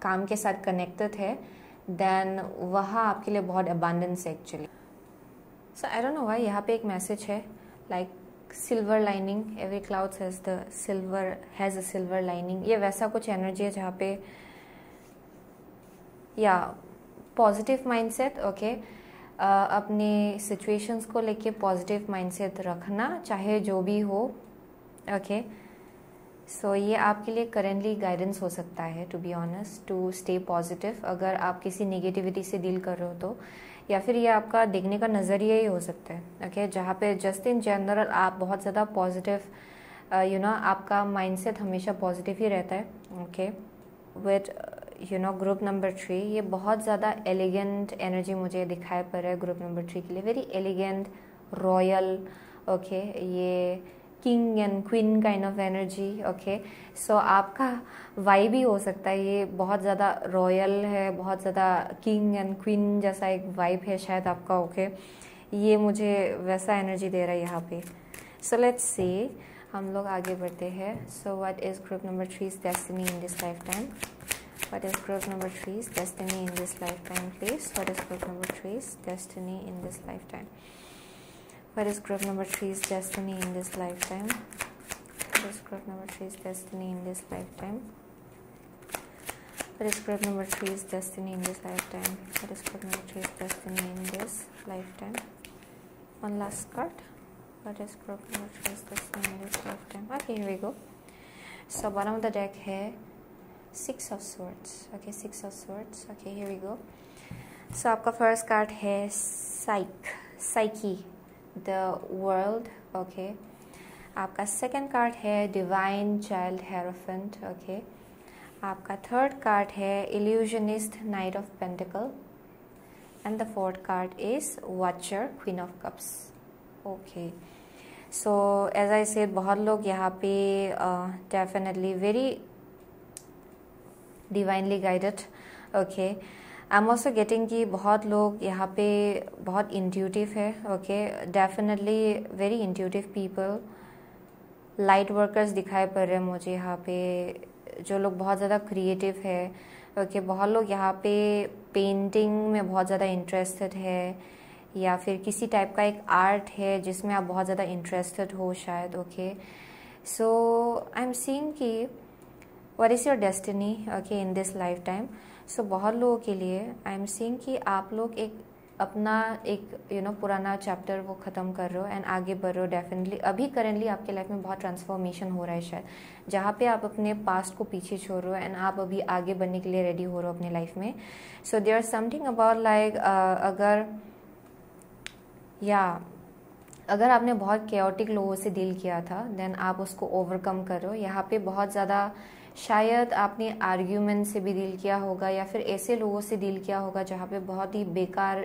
काम के साथ कनेक्टेड है देन वहाँ आपके लिए बहुत अबांडेंस है actually. So I don't know why यहाँ पे एक मैसेज है like silver lining, every cloud has a silver lining, ये वैसा कुछ एनर्जी है जहाँ पे या पॉजिटिव माइंडसेट, ओके, अपने सिचुएशंस को लेके पॉजिटिव माइंडसेट रखना चाहे जो भी हो, ओके। सो ये आपके लिए करेंटली गाइडेंस हो सकता है to be honest, to stay positive अगर आप किसी नेगेटिविटी से डील कर रहे हो तो, या फिर ये आपका देखने का नज़रिया ही हो सकता है, ओके, जहाँ पे जस्ट इन जनरल आप बहुत ज़्यादा पॉजिटिव आपका माइंडसेट हमेशा पॉजिटिव ही रहता है, ओके। विद ग्रुप नंबर 3, ये बहुत ज़्यादा एलिगेंट एनर्जी मुझे दिखाई पड़ रहा है ग्रुप नंबर 3 के लिए, वेरी एलिगेंट, रॉयल, ओके, ये king and queen kind of energy, okay. So आपका वाइब भी हो सकता है ये बहुत ज़्यादा रॉयल है, बहुत ज़्यादा किंग एंड क्वीन जैसा एक वाइब है शायद आपका, ओके। ये मुझे वैसा एनर्जी दे रहा है यहाँ पे। सो लेट्स सी, हम लोग आगे बढ़ते हैं। सो what is group number 3's destiny in this life time? What is group number 3's destiny in this lifetime, please? What is group number 3's destiny in this lifetime? What is group number 3's destiny in this lifetime? What is group number 3's destiny in this lifetime? What is group number 3's destiny in this lifetime? What is group number 3's destiny in this lifetime? One last card. What is group number 3's destiny in this lifetime? Okay, here we go. So bottom of the deck है Six of Swords, okay, Six of Swords, okay, here we go. So आपका first card है Psyche, the world, okay. आपका second card है divine child hierophant, okay. आपका third card है illusionist, knight of pentacle, and the fourth card is watcher, queen of cups, okay. So as I said बहुत लोग यहाँ पे definitely very divinely guided, okay. I am also getting कि बहुत लोग यहाँ पे बहुत इंट्यूटिव है, okay, definitely very intuitive people, light workers दिखाई पड़ रहे हैं मुझे यहाँ पे, जो लोग बहुत ज़्यादा क्रिएटिव है। ओके, बहुत लोग यहाँ पे पेंटिंग में बहुत ज़्यादा इंटरेस्टेड है, या फिर किसी टाइप का एक आर्ट है जिसमें आप बहुत ज़्यादा इंटरेस्टेड हो शायद। Okay, so I am seeing कि what is your destiny okay in this life time. So बहुत लोगों के लिए आई एम सीइंग कि आप लोग एक अपना एक पुराना चैप्टर वो ख़त्म कर रहे हो एंड आगे बढ़ रहे हो। डेफिनेटली अभी करेंटली आपके लाइफ में बहुत ट्रांसफॉर्मेशन हो रहा है शायद, जहाँ पे आप अपने पास्ट को पीछे छोड़ रहे हो एंड आप अभी आगे बढ़ने के लिए रेडी हो रहे हो अपने लाइफ में। So there are something about like अगर आपने बहुत केओटिक लोगों से डील किया था देन आप उसको ओवरकम करो। यहाँ पे बहुत ज़्यादा शायद आपने आर्ग्यूमेंट से भी डील किया होगा, या फिर ऐसे लोगों से डील किया होगा जहाँ पे बहुत ही बेकार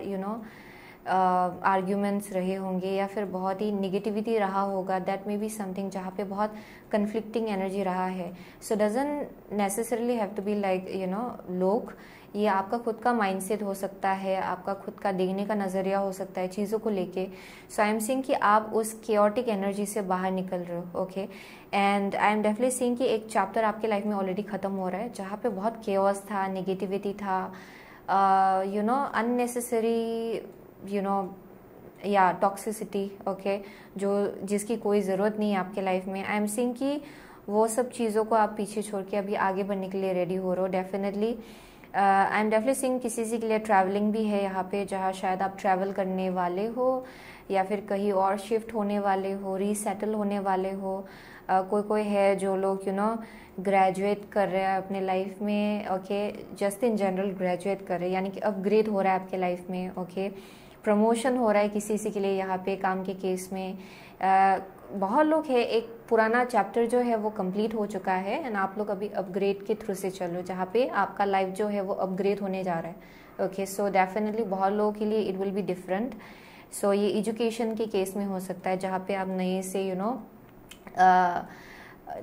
आर्ग्यूमेंट्स रहे होंगे, या फिर बहुत ही निगेटिविटी रहा होगा। दैट मे बी समथिंग जहाँ पे बहुत कन्फ्लिक्टिंग एनर्जी रहा है। So doesn't necessarily have to be like लोग, ये आपका खुद का माइंडसेट हो सकता है, आपका खुद का देखने का नज़रिया हो सकता है चीज़ों को लेके। सो आई एम सीइंग कि आप उस केओटिक एनर्जी से बाहर निकल रहे हो। Okay, and I am definitely seeing कि एक चैप्टर आपके लाइफ में ऑलरेडी ख़त्म हो रहा है जहाँ पे बहुत केओस था, नेगेटिविटी था, अननेसेसरी या टॉक्सिसिटी। ओके, जिसकी कोई ज़रूरत नहीं है आपके लाइफ में। आई एम सीइंग कि वो सब चीज़ों को आप पीछे छोड़ के अभी आगे बढ़ने के लिए रेडी हो रहे हो। Definitely I am definitely seeing किसी के लिए ट्रैवलिंग भी है यहाँ पे, जहाँ शायद आप ट्रैवल करने वाले हो, या फिर कहीं और शिफ्ट होने वाले हो, रीसेटल होने वाले हो। कोई है जो लोग ग्रेजुएट कर रहे हैं अपने लाइफ में। Okay, just in general graduate कर रहे हैं, यानी कि अपग्रेड हो रहा है आपके लाइफ में। ओके, प्रमोशन हो रहा है किसी के लिए यहाँ पे काम के केस में। बहुत लोग है, एक पुराना चैप्टर जो है वो कंप्लीट हो चुका है एंड आप लोग अभी अपग्रेड के थ्रू से चलो, जहाँ पे आपका लाइफ जो है वो अपग्रेड होने जा रहा है। ओके, सो डेफिनेटली बहुत लोगों के लिए इट विल बी डिफरेंट। सो ये एजुकेशन के केस में हो सकता है, जहाँ पे आप नए से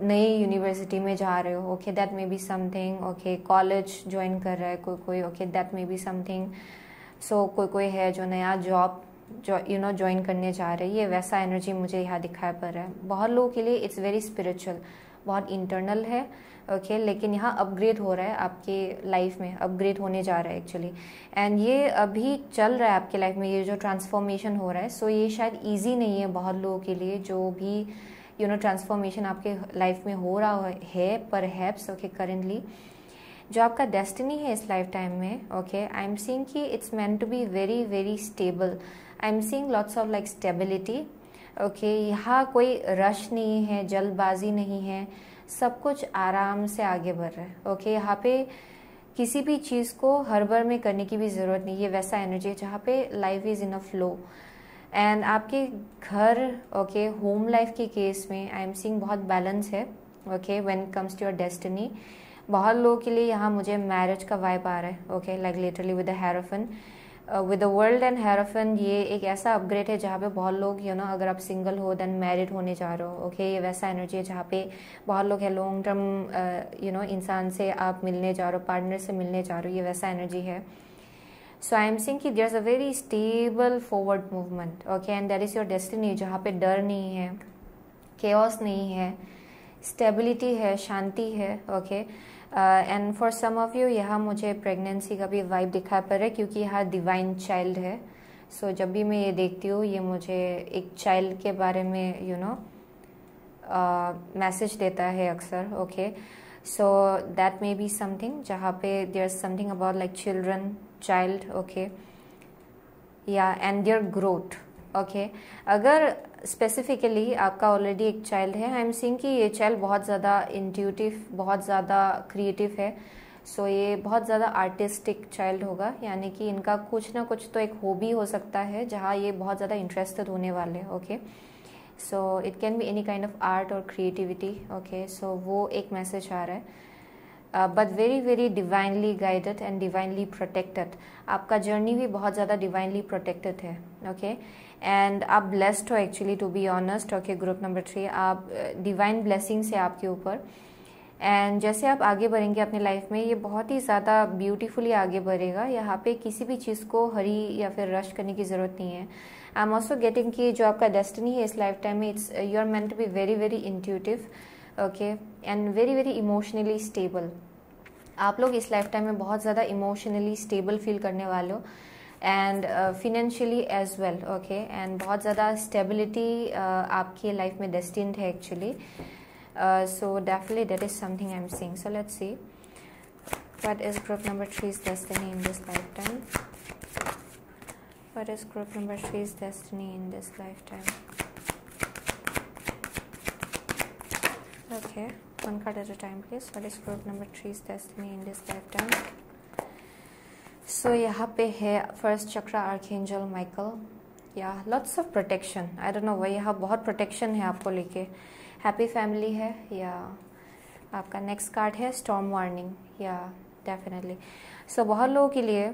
नई यूनिवर्सिटी में जा रहे हो। Okay, that may be something. Okay, college join कर रहा है कोई। Okay, that may be something. So कोई है जो नया जॉब ज्वाइन करने जा रहे हैं। ये वैसा एनर्जी मुझे यहाँ दिखाई पड़ रहा है। बहुत लोगों के लिए इट्स वेरी स्पिरिचुअल, बहुत इंटरनल है। ओके, लेकिन यहाँ अपग्रेड हो रहा है आपके लाइफ में, अपग्रेड होने जा रहा है एक्चुअली, एंड ये अभी चल रहा है आपके लाइफ में, ये जो ट्रांसफॉर्मेशन हो रहा है। सो ये शायद ईजी नहीं है बहुत लोगों के लिए, जो भी ट्रांसफॉर्मेशन आपके लाइफ में हो रहा है परहैप्स। ओके, करेंटली जो आपका डेस्टिनी है इस लाइफ टाइम में। ओके, आई एम सीइंग कि it's meant to be very very stable. I am seeing lots of like stability. Okay, यहाँ कोई रश नहीं है, जल्दबाजी नहीं है, सब कुछ आराम से आगे बढ़ रहा है। ओके, यहाँ पे किसी भी चीज़ को हड़बड़ में करने की भी ज़रूरत नहीं। ये वैसा एनर्जी है जहाँ पे life is in a flow. And आपके घर ओके होम लाइफ के केस में आई एम सीइंग बहुत बैलेंस है। Okay, when it comes to your destiny, बहुत लोगों के लिए यहाँ मुझे मैरिज का वाइब आ रहा है। Okay, like literally with the hierophant, with the world and hierophant. ये एक ऐसा अपग्रेड है जहाँ पे बहुत लोग अगर आप सिंगल हो देन मैरिड होने जा रहे हो। ओके, ये वैसा एनर्जी है जहाँ पे बहुत लोग है लॉन्ग टर्म इंसान से आप मिलने जा रहे हो, पार्टनर से मिलने जा रहे हो, ये वैसा एनर्जी है। सो आई एम सीइंग कि there is a very stable forward movement. Okay, and that is your destiny, जहाँ पे डर नहीं है, केओस नहीं है, स्टेबिलिटी है, शांति है। Okay, and for some of you यहाँ मुझे प्रेगनेंसी का भी वाइब दिखाई पड़ रहा है, क्योंकि यहाँ डिवाइन चाइल्ड है। सो जब भी मैं ये देखती हूँ, ये मुझे एक चाइल्ड के बारे में मैसेज देता है अक्सर। Okay, so that may be something जहाँ पे there is something about like children, child. Okay, या एंड देयर ग्रोथ। ओके, अगर स्पेसिफिकली आपका ऑलरेडी एक चाइल्ड है, आई एम सीइंग कि ये चाइल्ड बहुत ज़्यादा इंट्यूटिव, बहुत ज़्यादा क्रिएटिव है। सो ये बहुत ज़्यादा आर्टिस्टिक चाइल्ड होगा, यानी कि इनका कुछ ना कुछ तो एक हॉबी हो सकता है जहाँ ये बहुत ज़्यादा इंटरेस्टेड होने वाले हैं। Okay, so it can be any kind of art और क्रिएटिविटी। ओके, सो वो एक मैसेज आ रहा है, but very very divinely guided and divinely protected. आपका जर्नी भी बहुत ज़्यादा डिवाइनली प्रोटेक्टेड है। ओके, एंड आप ब्लेस्ड हो actually, to be honest. Okay, group number 3, आप डिवाइन ब्लेसिंग्स है आपके ऊपर। एंड जैसे आप आगे बढ़ेंगे अपनी लाइफ में, ये बहुत ही ज़्यादा ब्यूटीफुली आगे बढ़ेगा। यहाँ पे किसी भी चीज़ को हरी या फिर रश करने की ज़रूरत नहीं है। आई एम ऑल्सो गेटिंग कि जो आपका डेस्टिनी है इस लाइफ टाइम में, it's you are meant to be very very intuitive, okay, and very very emotionally stable. आप लोग इस लाइफ टाइम में बहुत ज़्यादा इमोशनली स्टेबल फील करने वाले हो, and financially as well, okay, and बहुत ज़्यादा स्टेबिलिटी आपकी लाइफ में डेस्टिन्ड है actually. So definitely that is something I'm seeing. So let's see what is group number 3's destiny in this lifetime. What is group number 3's destiny in this lifetime? Okay, one card at a time please. What is group number 3's destiny in this lifetime? So यहाँ पे है first चक्रा archangel Michael, या lots of protection. I don't no, वही यहाँ बहुत protection है आपको लेके। हैप्पी फैमिली है, या आपका नेक्स्ट कार्ड है स्टॉर्म वार्निंग, या डेफिनेटली। सो बहुत लोगों के लिए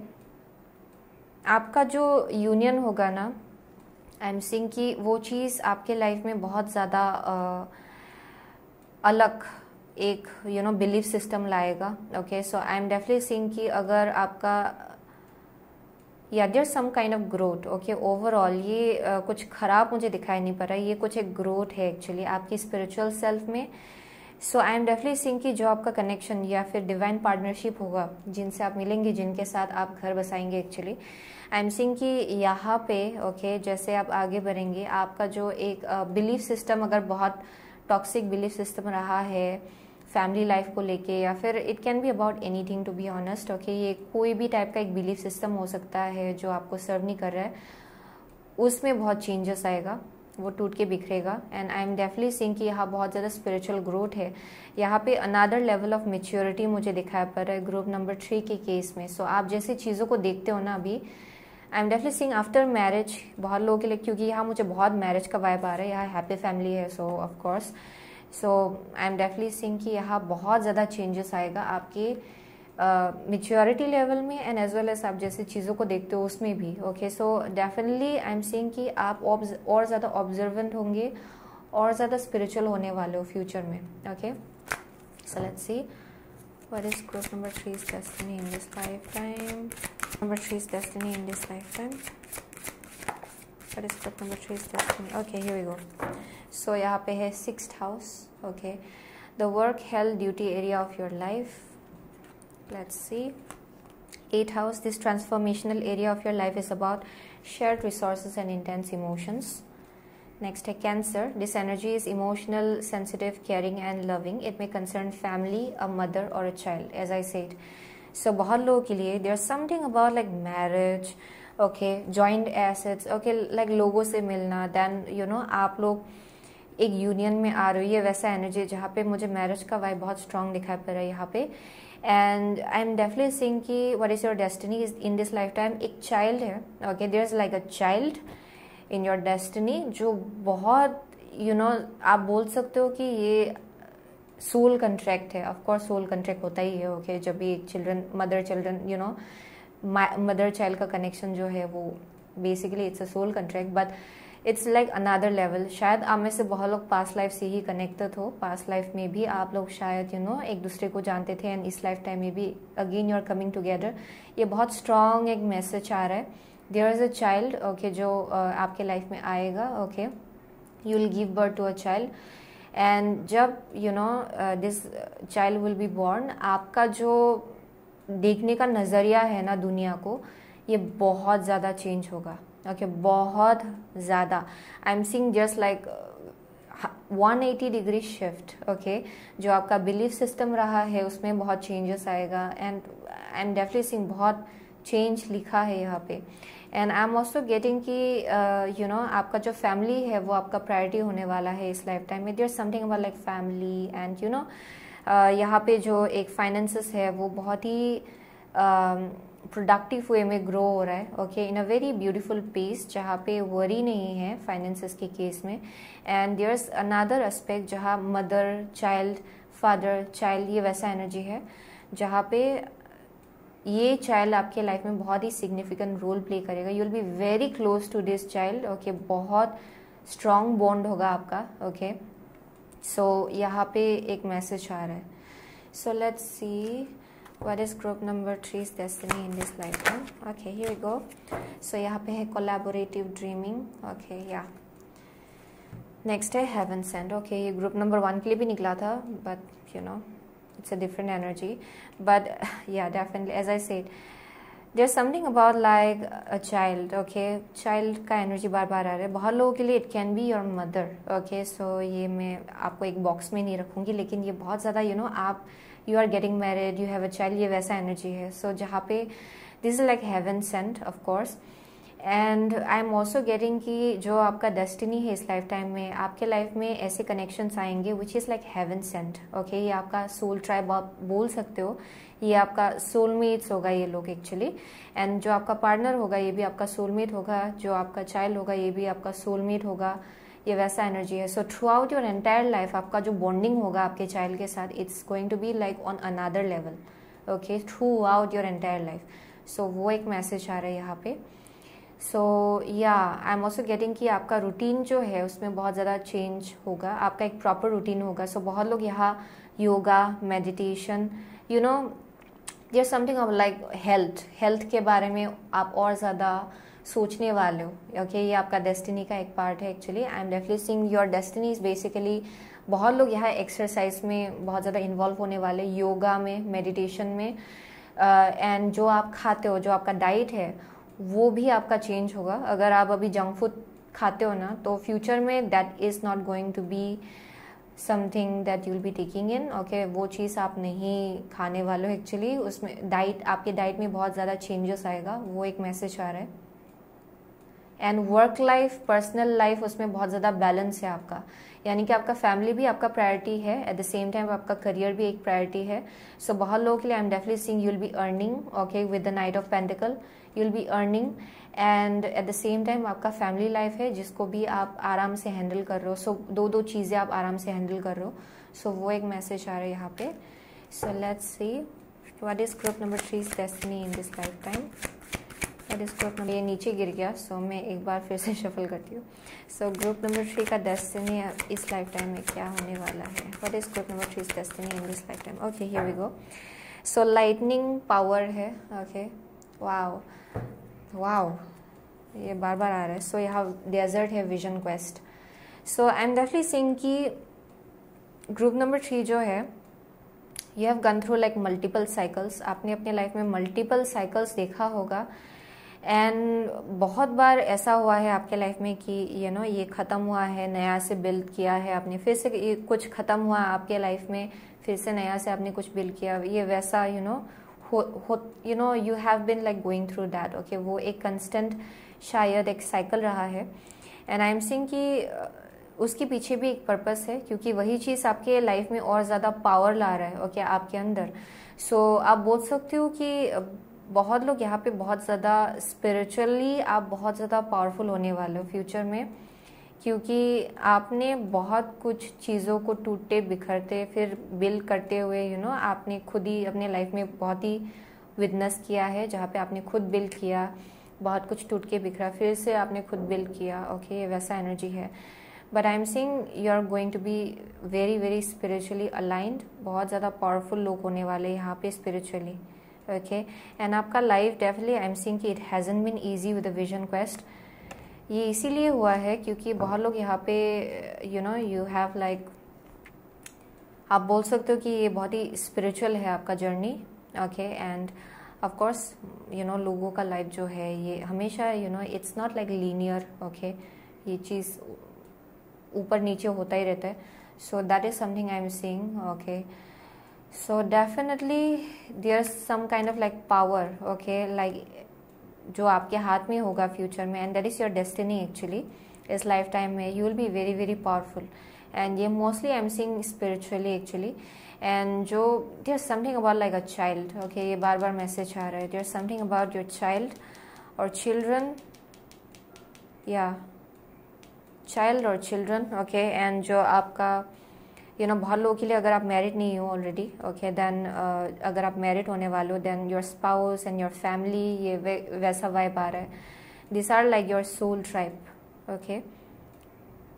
आपका जो यूनियन होगा ना, आई एम सीइंग कि वो चीज़ आपके लाइफ में बहुत ज़्यादा अलग एक बिलीफ सिस्टम लाएगा, okay. So I am definitely seeing कि अगर आपका या there some kind of growth, okay, overall ये कुछ खराब मुझे दिखाई नहीं पड़ रहा है, ये कुछ एक ग्रोथ है एक्चुअली आपकी स्पिरिचुअल सेल्फ में। सो आई एम डेफिनेटली सीइंग कि जो आपका कनेक्शन या फिर डिवाइन पार्टनरशिप होगा, जिनसे आप मिलेंगे, जिनके साथ आप घर बसाएंगे एक्चुअली, आई एम सीइंग कि यहाँ पे, ओके, जैसे आप आगे बढ़ेंगे, आपका जो एक बिलीफ सिस्टम अगर बहुत टॉक्सिक बिलीफ सिस्टम रहा है फैमिली लाइफ को लेके, या फिर it can be about anything to be honest, okay, ये कोई भी टाइप का एक बिलीफ सिस्टम हो सकता है जो आपको सर्व नहीं कर रहा है, उसमें बहुत चेंजेस आएगा, वो टूट के बिखरेगा। And I am definitely seeing कि यहाँ बहुत ज़्यादा स्पिरिचुअल ग्रोथ है, यहाँ पे अनदर लेवल ऑफ मेच्योरिटी मुझे दिखाई पड़ रहा है ग्रुप नंबर 3 के केस में। सो आप जैसी चीज़ों को देखते हो ना अभी, आई am definitely seeing after marriage बहुत लोगों के लिए, क्योंकि यहाँ मुझे बहुत मैरिज का वाइब आ रहा है, यहाँ हैप्पी फैमिली है, सो of course. So I am definitely seeing कि यहाँ बहुत ज़्यादा चेंजेस आएगा आपके मेच्योरिटी लेवल में, एंड एज वेल एज आप जैसे चीज़ों को देखते हो उसमें भी, okay. So definitely I am seeing कि आप और ज़्यादा ऑब्जर्वेंट होंगे और ज़्यादा स्पिरिचुअल होने वाले हो फ्यूचर में, okay. So let's see what is group number 3's destiny in this lifetime. Number 3's destiny in this lifetime. What is group number 3's destiny? Okay, here we go. So यहाँ पे है 6th house, okay, the work, health, duty area of your life. Let's see. 8th house, this transformational area of your life is about shared resources and intense emotions. Next है Cancer, this energy is emotional, sensitive, caring and loving. It may concern family, a mother or a child, as I said. So बहुत लोगों के लिए there's something about like marriage, okay, joint assets, okay, like लोगों से मिलना, then आप लोग एक यूनियन में आ रही है, वैसा एनर्जी जहाँ पे मुझे मैरिज का वाइब बहुत स्ट्रांग दिखाई पड़ रहा है यहाँ पे। And I am definitely seeing कि what is your destiny is in this life time, एक चाइल्ड है, okay, there is like a child in your destiny जो बहुत आप बोल सकते हो कि ये सोल कंट्रैक्ट है। ऑफकोर्स सोल कंट्रैक्ट होता ही है, ओके, जब भी children mother children mother child का कनेक्शन जो है वो basically it's a soul contract, but it's like another level. शायद आप में से बहुत लोग पास्ट लाइफ से ही कनेक्टेड हो, पास्ट लाइफ में भी आप लोग शायद एक दूसरे को जानते थे, एंड इस लाइफ टाइम में भी again you are coming together. ये बहुत स्ट्रॉन्ग एक मैसेज आ रहा है, there is a child, okay, जो आपके लाइफ में आएगा, okay, you will give birth to a child, and जब this child will be born, आपका जो देखने का नज़रिया है ना दुनिया को, ये बहुत ज़्यादा चेंज होगा, ओके, बहुत ज़्यादा। आई am seeing just like 180 degree shift, okay, जो आपका बिलीफ सिस्टम रहा है उसमें बहुत चेंजेस आएगा, and I am definitely seeing बहुत चेंज लिखा है यहाँ पे। And I am also getting कि आपका जो फैमिली है वो आपका प्रायोरिटी होने वाला है इस लाइफ टाइम में। There something about like family, and यहाँ पे जो एक फाइनेंसेस है वो बहुत ही प्रोडक्टिव वे में ग्रो हो रहा है, okay, in a very beautiful pace, जहाँ पे वरी नहीं है फाइनेंसेस के केस में। एंड देयर्स अनदर एस्पेक्ट जहाँ मदर चाइल्ड, फादर चाइल्ड, ये वैसा एनर्जी है जहाँ पे ये चाइल्ड आपके लाइफ में बहुत ही सिग्निफिकेंट रोल प्ले करेगा। You will be very close to this child, okay, बहुत स्ट्रॉन्ग बॉन्ड होगा आपका, ओके। सो यहाँ पे एक मैसेज आ रहा है, So let's see what is group number 3's destiny in this lifetime. Okay, here we go. So यहाँ पे है collaborative dreaming. Okay, yeah. Next है heaven sent. Okay, ये group number 1 के लिए भी निकला था, but you know it's a different energy. But yeah, definitely as I said, there's something about like a child. Okay, child का energy बार बार आ रहा है. बहुत लोगों के लिए it can be your mother. Okay, so ये मैं आपको एक box में नहीं रखूँगी, लेकिन ये बहुत ज़्यादा you know आप you are getting married, you have a child, ये वैसा energy है. So जहाँ पे this is like heaven sent of course. And I am also getting कि जो आपका डेस्टिनी है इस लाइफ टाइम में, आपके लाइफ में ऐसे कनेक्शंस आएंगे which is like heaven sent. Okay, ये आपका सोल ट्राइब आप बोल सकते हो, ये आपका सोलमेट्स होगा ये लोग एक्चुअली. एंड जो आपका पार्टनर होगा ये भी आपका सोलमेट होगा, जो आपका चाइल्ड होगा ये भी आपका सोलमेट होगा, ये वैसा एनर्जी है. So throughout your entire life आपका जो बॉन्डिंग होगा आपके चाइल्ड के साथ, it's going to be like on another level. Okay, throughout your entire life. So वो एक मैसेज आ रहा है यहाँ पे. सो या आई एम ऑल्सो गेटिंग कि आपका रूटीन जो है उसमें बहुत ज़्यादा चेंज होगा, आपका एक प्रॉपर रूटीन होगा. सो बहुत लोग यहाँ yoga, meditation, you know there something of like health के बारे में आप और ज़्यादा सोचने वाले हो. ओके, ये आपका डेस्टिनी का एक पार्ट है actually. I am definitely seeing your destiny is basically बहुत लोग यहाँ एक्सरसाइज में बहुत ज़्यादा इन्वॉल्व होने वाले, योगा में, मेडिटेशन में. एंड जो आप खाते हो, जो आपका डाइट है वो भी आपका चेंज होगा. अगर आप अभी जंक फूड खाते हो ना, तो फ्यूचर में that is not going to be something that you will be taking in. Okay, वो चीज़ आप नहीं खाने वाले हो एक्चुअली. उसमें डाइट, आपके डाइट में बहुत ज़्यादा चेंजेस आएगा, वो एक मैसेज आ रहा है. And work life, personal life, उसमें बहुत ज़्यादा बैलेंस है आपका, यानी कि आपका फैमिली भी आपका प्रायोरिटी है, एट द सेम टाइम आपका करियर भी एक प्रायोरिटी है. सो बहुत लोगों के लिए I am definitely seeing you will be earning. Okay, with the night of pentacle you will be earning, and at the same time आपका फैमिली लाइफ है जिसको भी आप आराम से हैंडल कर रहे हो. सो दो चीज़ें आप आराम से हैंडल कर रहे हो. सो वो एक मैसेज आ रहा है यहाँ पे. सो let's see what is group number 3's destiny in this life time. ये नीचे गिर गया, सो मैं एक बार फिर से शफल करती हूँ. सो ग्रुप नंबर 3 का डेस्टिनी इस लाइफ टाइम में क्या होने वाला है. What is group number 3's destiny in this life time. Okay, here we go. So lightning power है. ओके, वाओ, ये बार बार आ रहा है. सो यहाँ डेजर्ट है, vision quest. So I am definitely seeing कि ग्रुप नंबर 3 जो है, you have gun through like multiple cycles. आपने अपने लाइफ में मल्टीपल साइकिल्स देखा होगा. एंड बहुत बार ऐसा हुआ है आपके लाइफ में कि यू नो ये ख़त्म हुआ है, नया से बिल्ड किया है आपने, फिर से ये कुछ ख़त्म हुआ आपके लाइफ में, फिर से नया से आपने कुछ बिल्ड किया. ये वैसा you know you have been like going through that. Okay, वो एक कंस्टेंट शायद एक साइकिल रहा है. एंड आई एम सीइंग कि उसके पीछे भी एक पर्पस है, क्योंकि वही चीज़ आपके लाइफ में और ज़्यादा पावर ला रहा है. ओके, आपके अंदर. सो आप बोल सकते हो कि बहुत लोग यहाँ पे बहुत ज़्यादा स्पिरिचुअली आप बहुत ज़्यादा पावरफुल होने वाले हो फ्यूचर में, क्योंकि आपने बहुत कुछ चीज़ों को टूटते बिखरते फिर बिल्ड करते हुए यू नो आपने खुद ही अपने लाइफ में बहुत ही विटनेस किया है, जहाँ पे आपने खुद बिल्ड किया, बहुत कुछ टूट के बिखरा, फिर से आपने खुद बिल्ड किया. ओके, ये वैसा एनर्जी है. But I am seeing you are going to be very very spiritually aligned. बहुत ज़्यादा पावरफुल लोग होने वाले यहाँ पे स्पिरिचुअली. ओके, एंड आपका life definitely I am seeing कि it hasn't been easy with the vision quest. ये इसीलिए हुआ है क्योंकि बहुत लोग यहाँ पे you know you have like, आप बोल सकते हो कि ये बहुत ही स्पिरिचुअल है आपका journey. Okay, end of course you know लोगों का लाइफ जो है ये हमेशा you know it's not like linear. Okay, ये चीज़ ऊपर नीचे होता ही रहता है. So that is something I am seeing. Okay, so definitely there's some kind of like power. Okay, like जो आपके हाथ में होगा फ्यूचर में, and that is your destiny actually. इस लाइफ टाइम में you will be very very powerful. and ये mostly I'm seeing spiritually actually. and जो there's something about like a child. okay, ये बार बार मैसेज आ रहा है. there's something about your child or children. yeah, child or children. okay, and जो आपका you know बहुत लोगों के लिए, अगर आप मैरिड नहीं हो ऑलरेडी, ओके, देन अगर आप मैरिड होने वाले हो, then your spouse and your family, ये वैसा वाइब आ रहा है. This are like your soul tribe. Okay,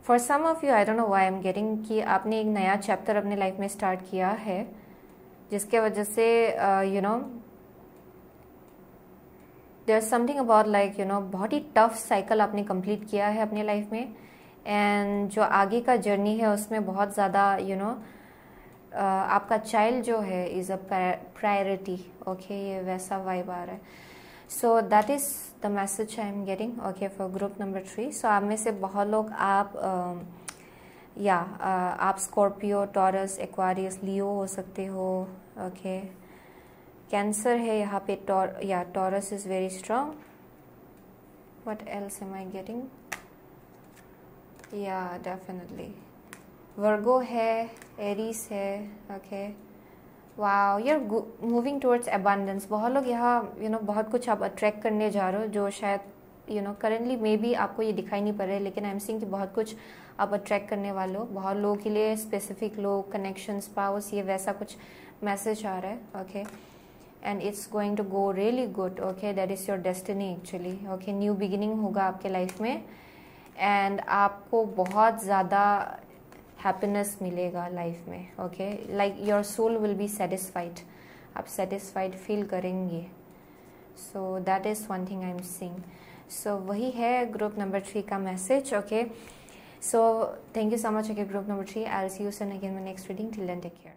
for some of you I don't know why I am getting कि आपने एक नया चैप्टर अपने लाइफ में स्टार्ट किया है जिसके वजह से you know there is something about like you know बहुत ही टफ साइकिल आपने कंप्लीट किया है अपनी लाइफ में, एंड जो आगे का जर्नी है उसमें बहुत ज़्यादा यू नो आपका चाइल्ड जो है इज़ अ प्रायोरिटी। ओके, ये वैसा वाइब आ रहा है। सो that is the message I am getting okay for group number 3। सो आप में से बहुत लोग आप आप स्कॉर्पियो, टॉरस, एक्वारियस, लियो हो सकते हो। ओके, कैंसर है यहाँ पे, Taurus is very strong. What else am I getting? या डेफिनेटली वर्गो है, एरीज है। Okay, wow, you are moving towards abundance. बहुत लोग यहाँ यू नो बहुत कुछ आप अट्रैक्ट करने जा रहे हो जो शायद you know currently may be आपको ये दिखाई नहीं पड़ रहा है, लेकिन आई एम सीइंग कि बहुत कुछ आप अट्रैक्ट करने वाले हो। बहुत लोगों के लिए स्पेसिफिक लोग, कनेक्शंस, पावर्स, ये वैसा कुछ मैसेज आ रहा है। Okay, and it's going to go really good. Okay, that is your destiny actually. Okay, new beginning होगा आपके लाइफ में, एंड आपको बहुत ज़्यादा हैप्पीनेस मिलेगा लाइफ में। Okay, like your soul will be satisfied, आप सेटिस्फाइड फील करेंगे। So that is one thing I am seeing. So वही है ग्रुप नंबर 3 का message. Okay, so thank you so much. Okay, group number 3, I will see you soon again in my next reading. Till then take care.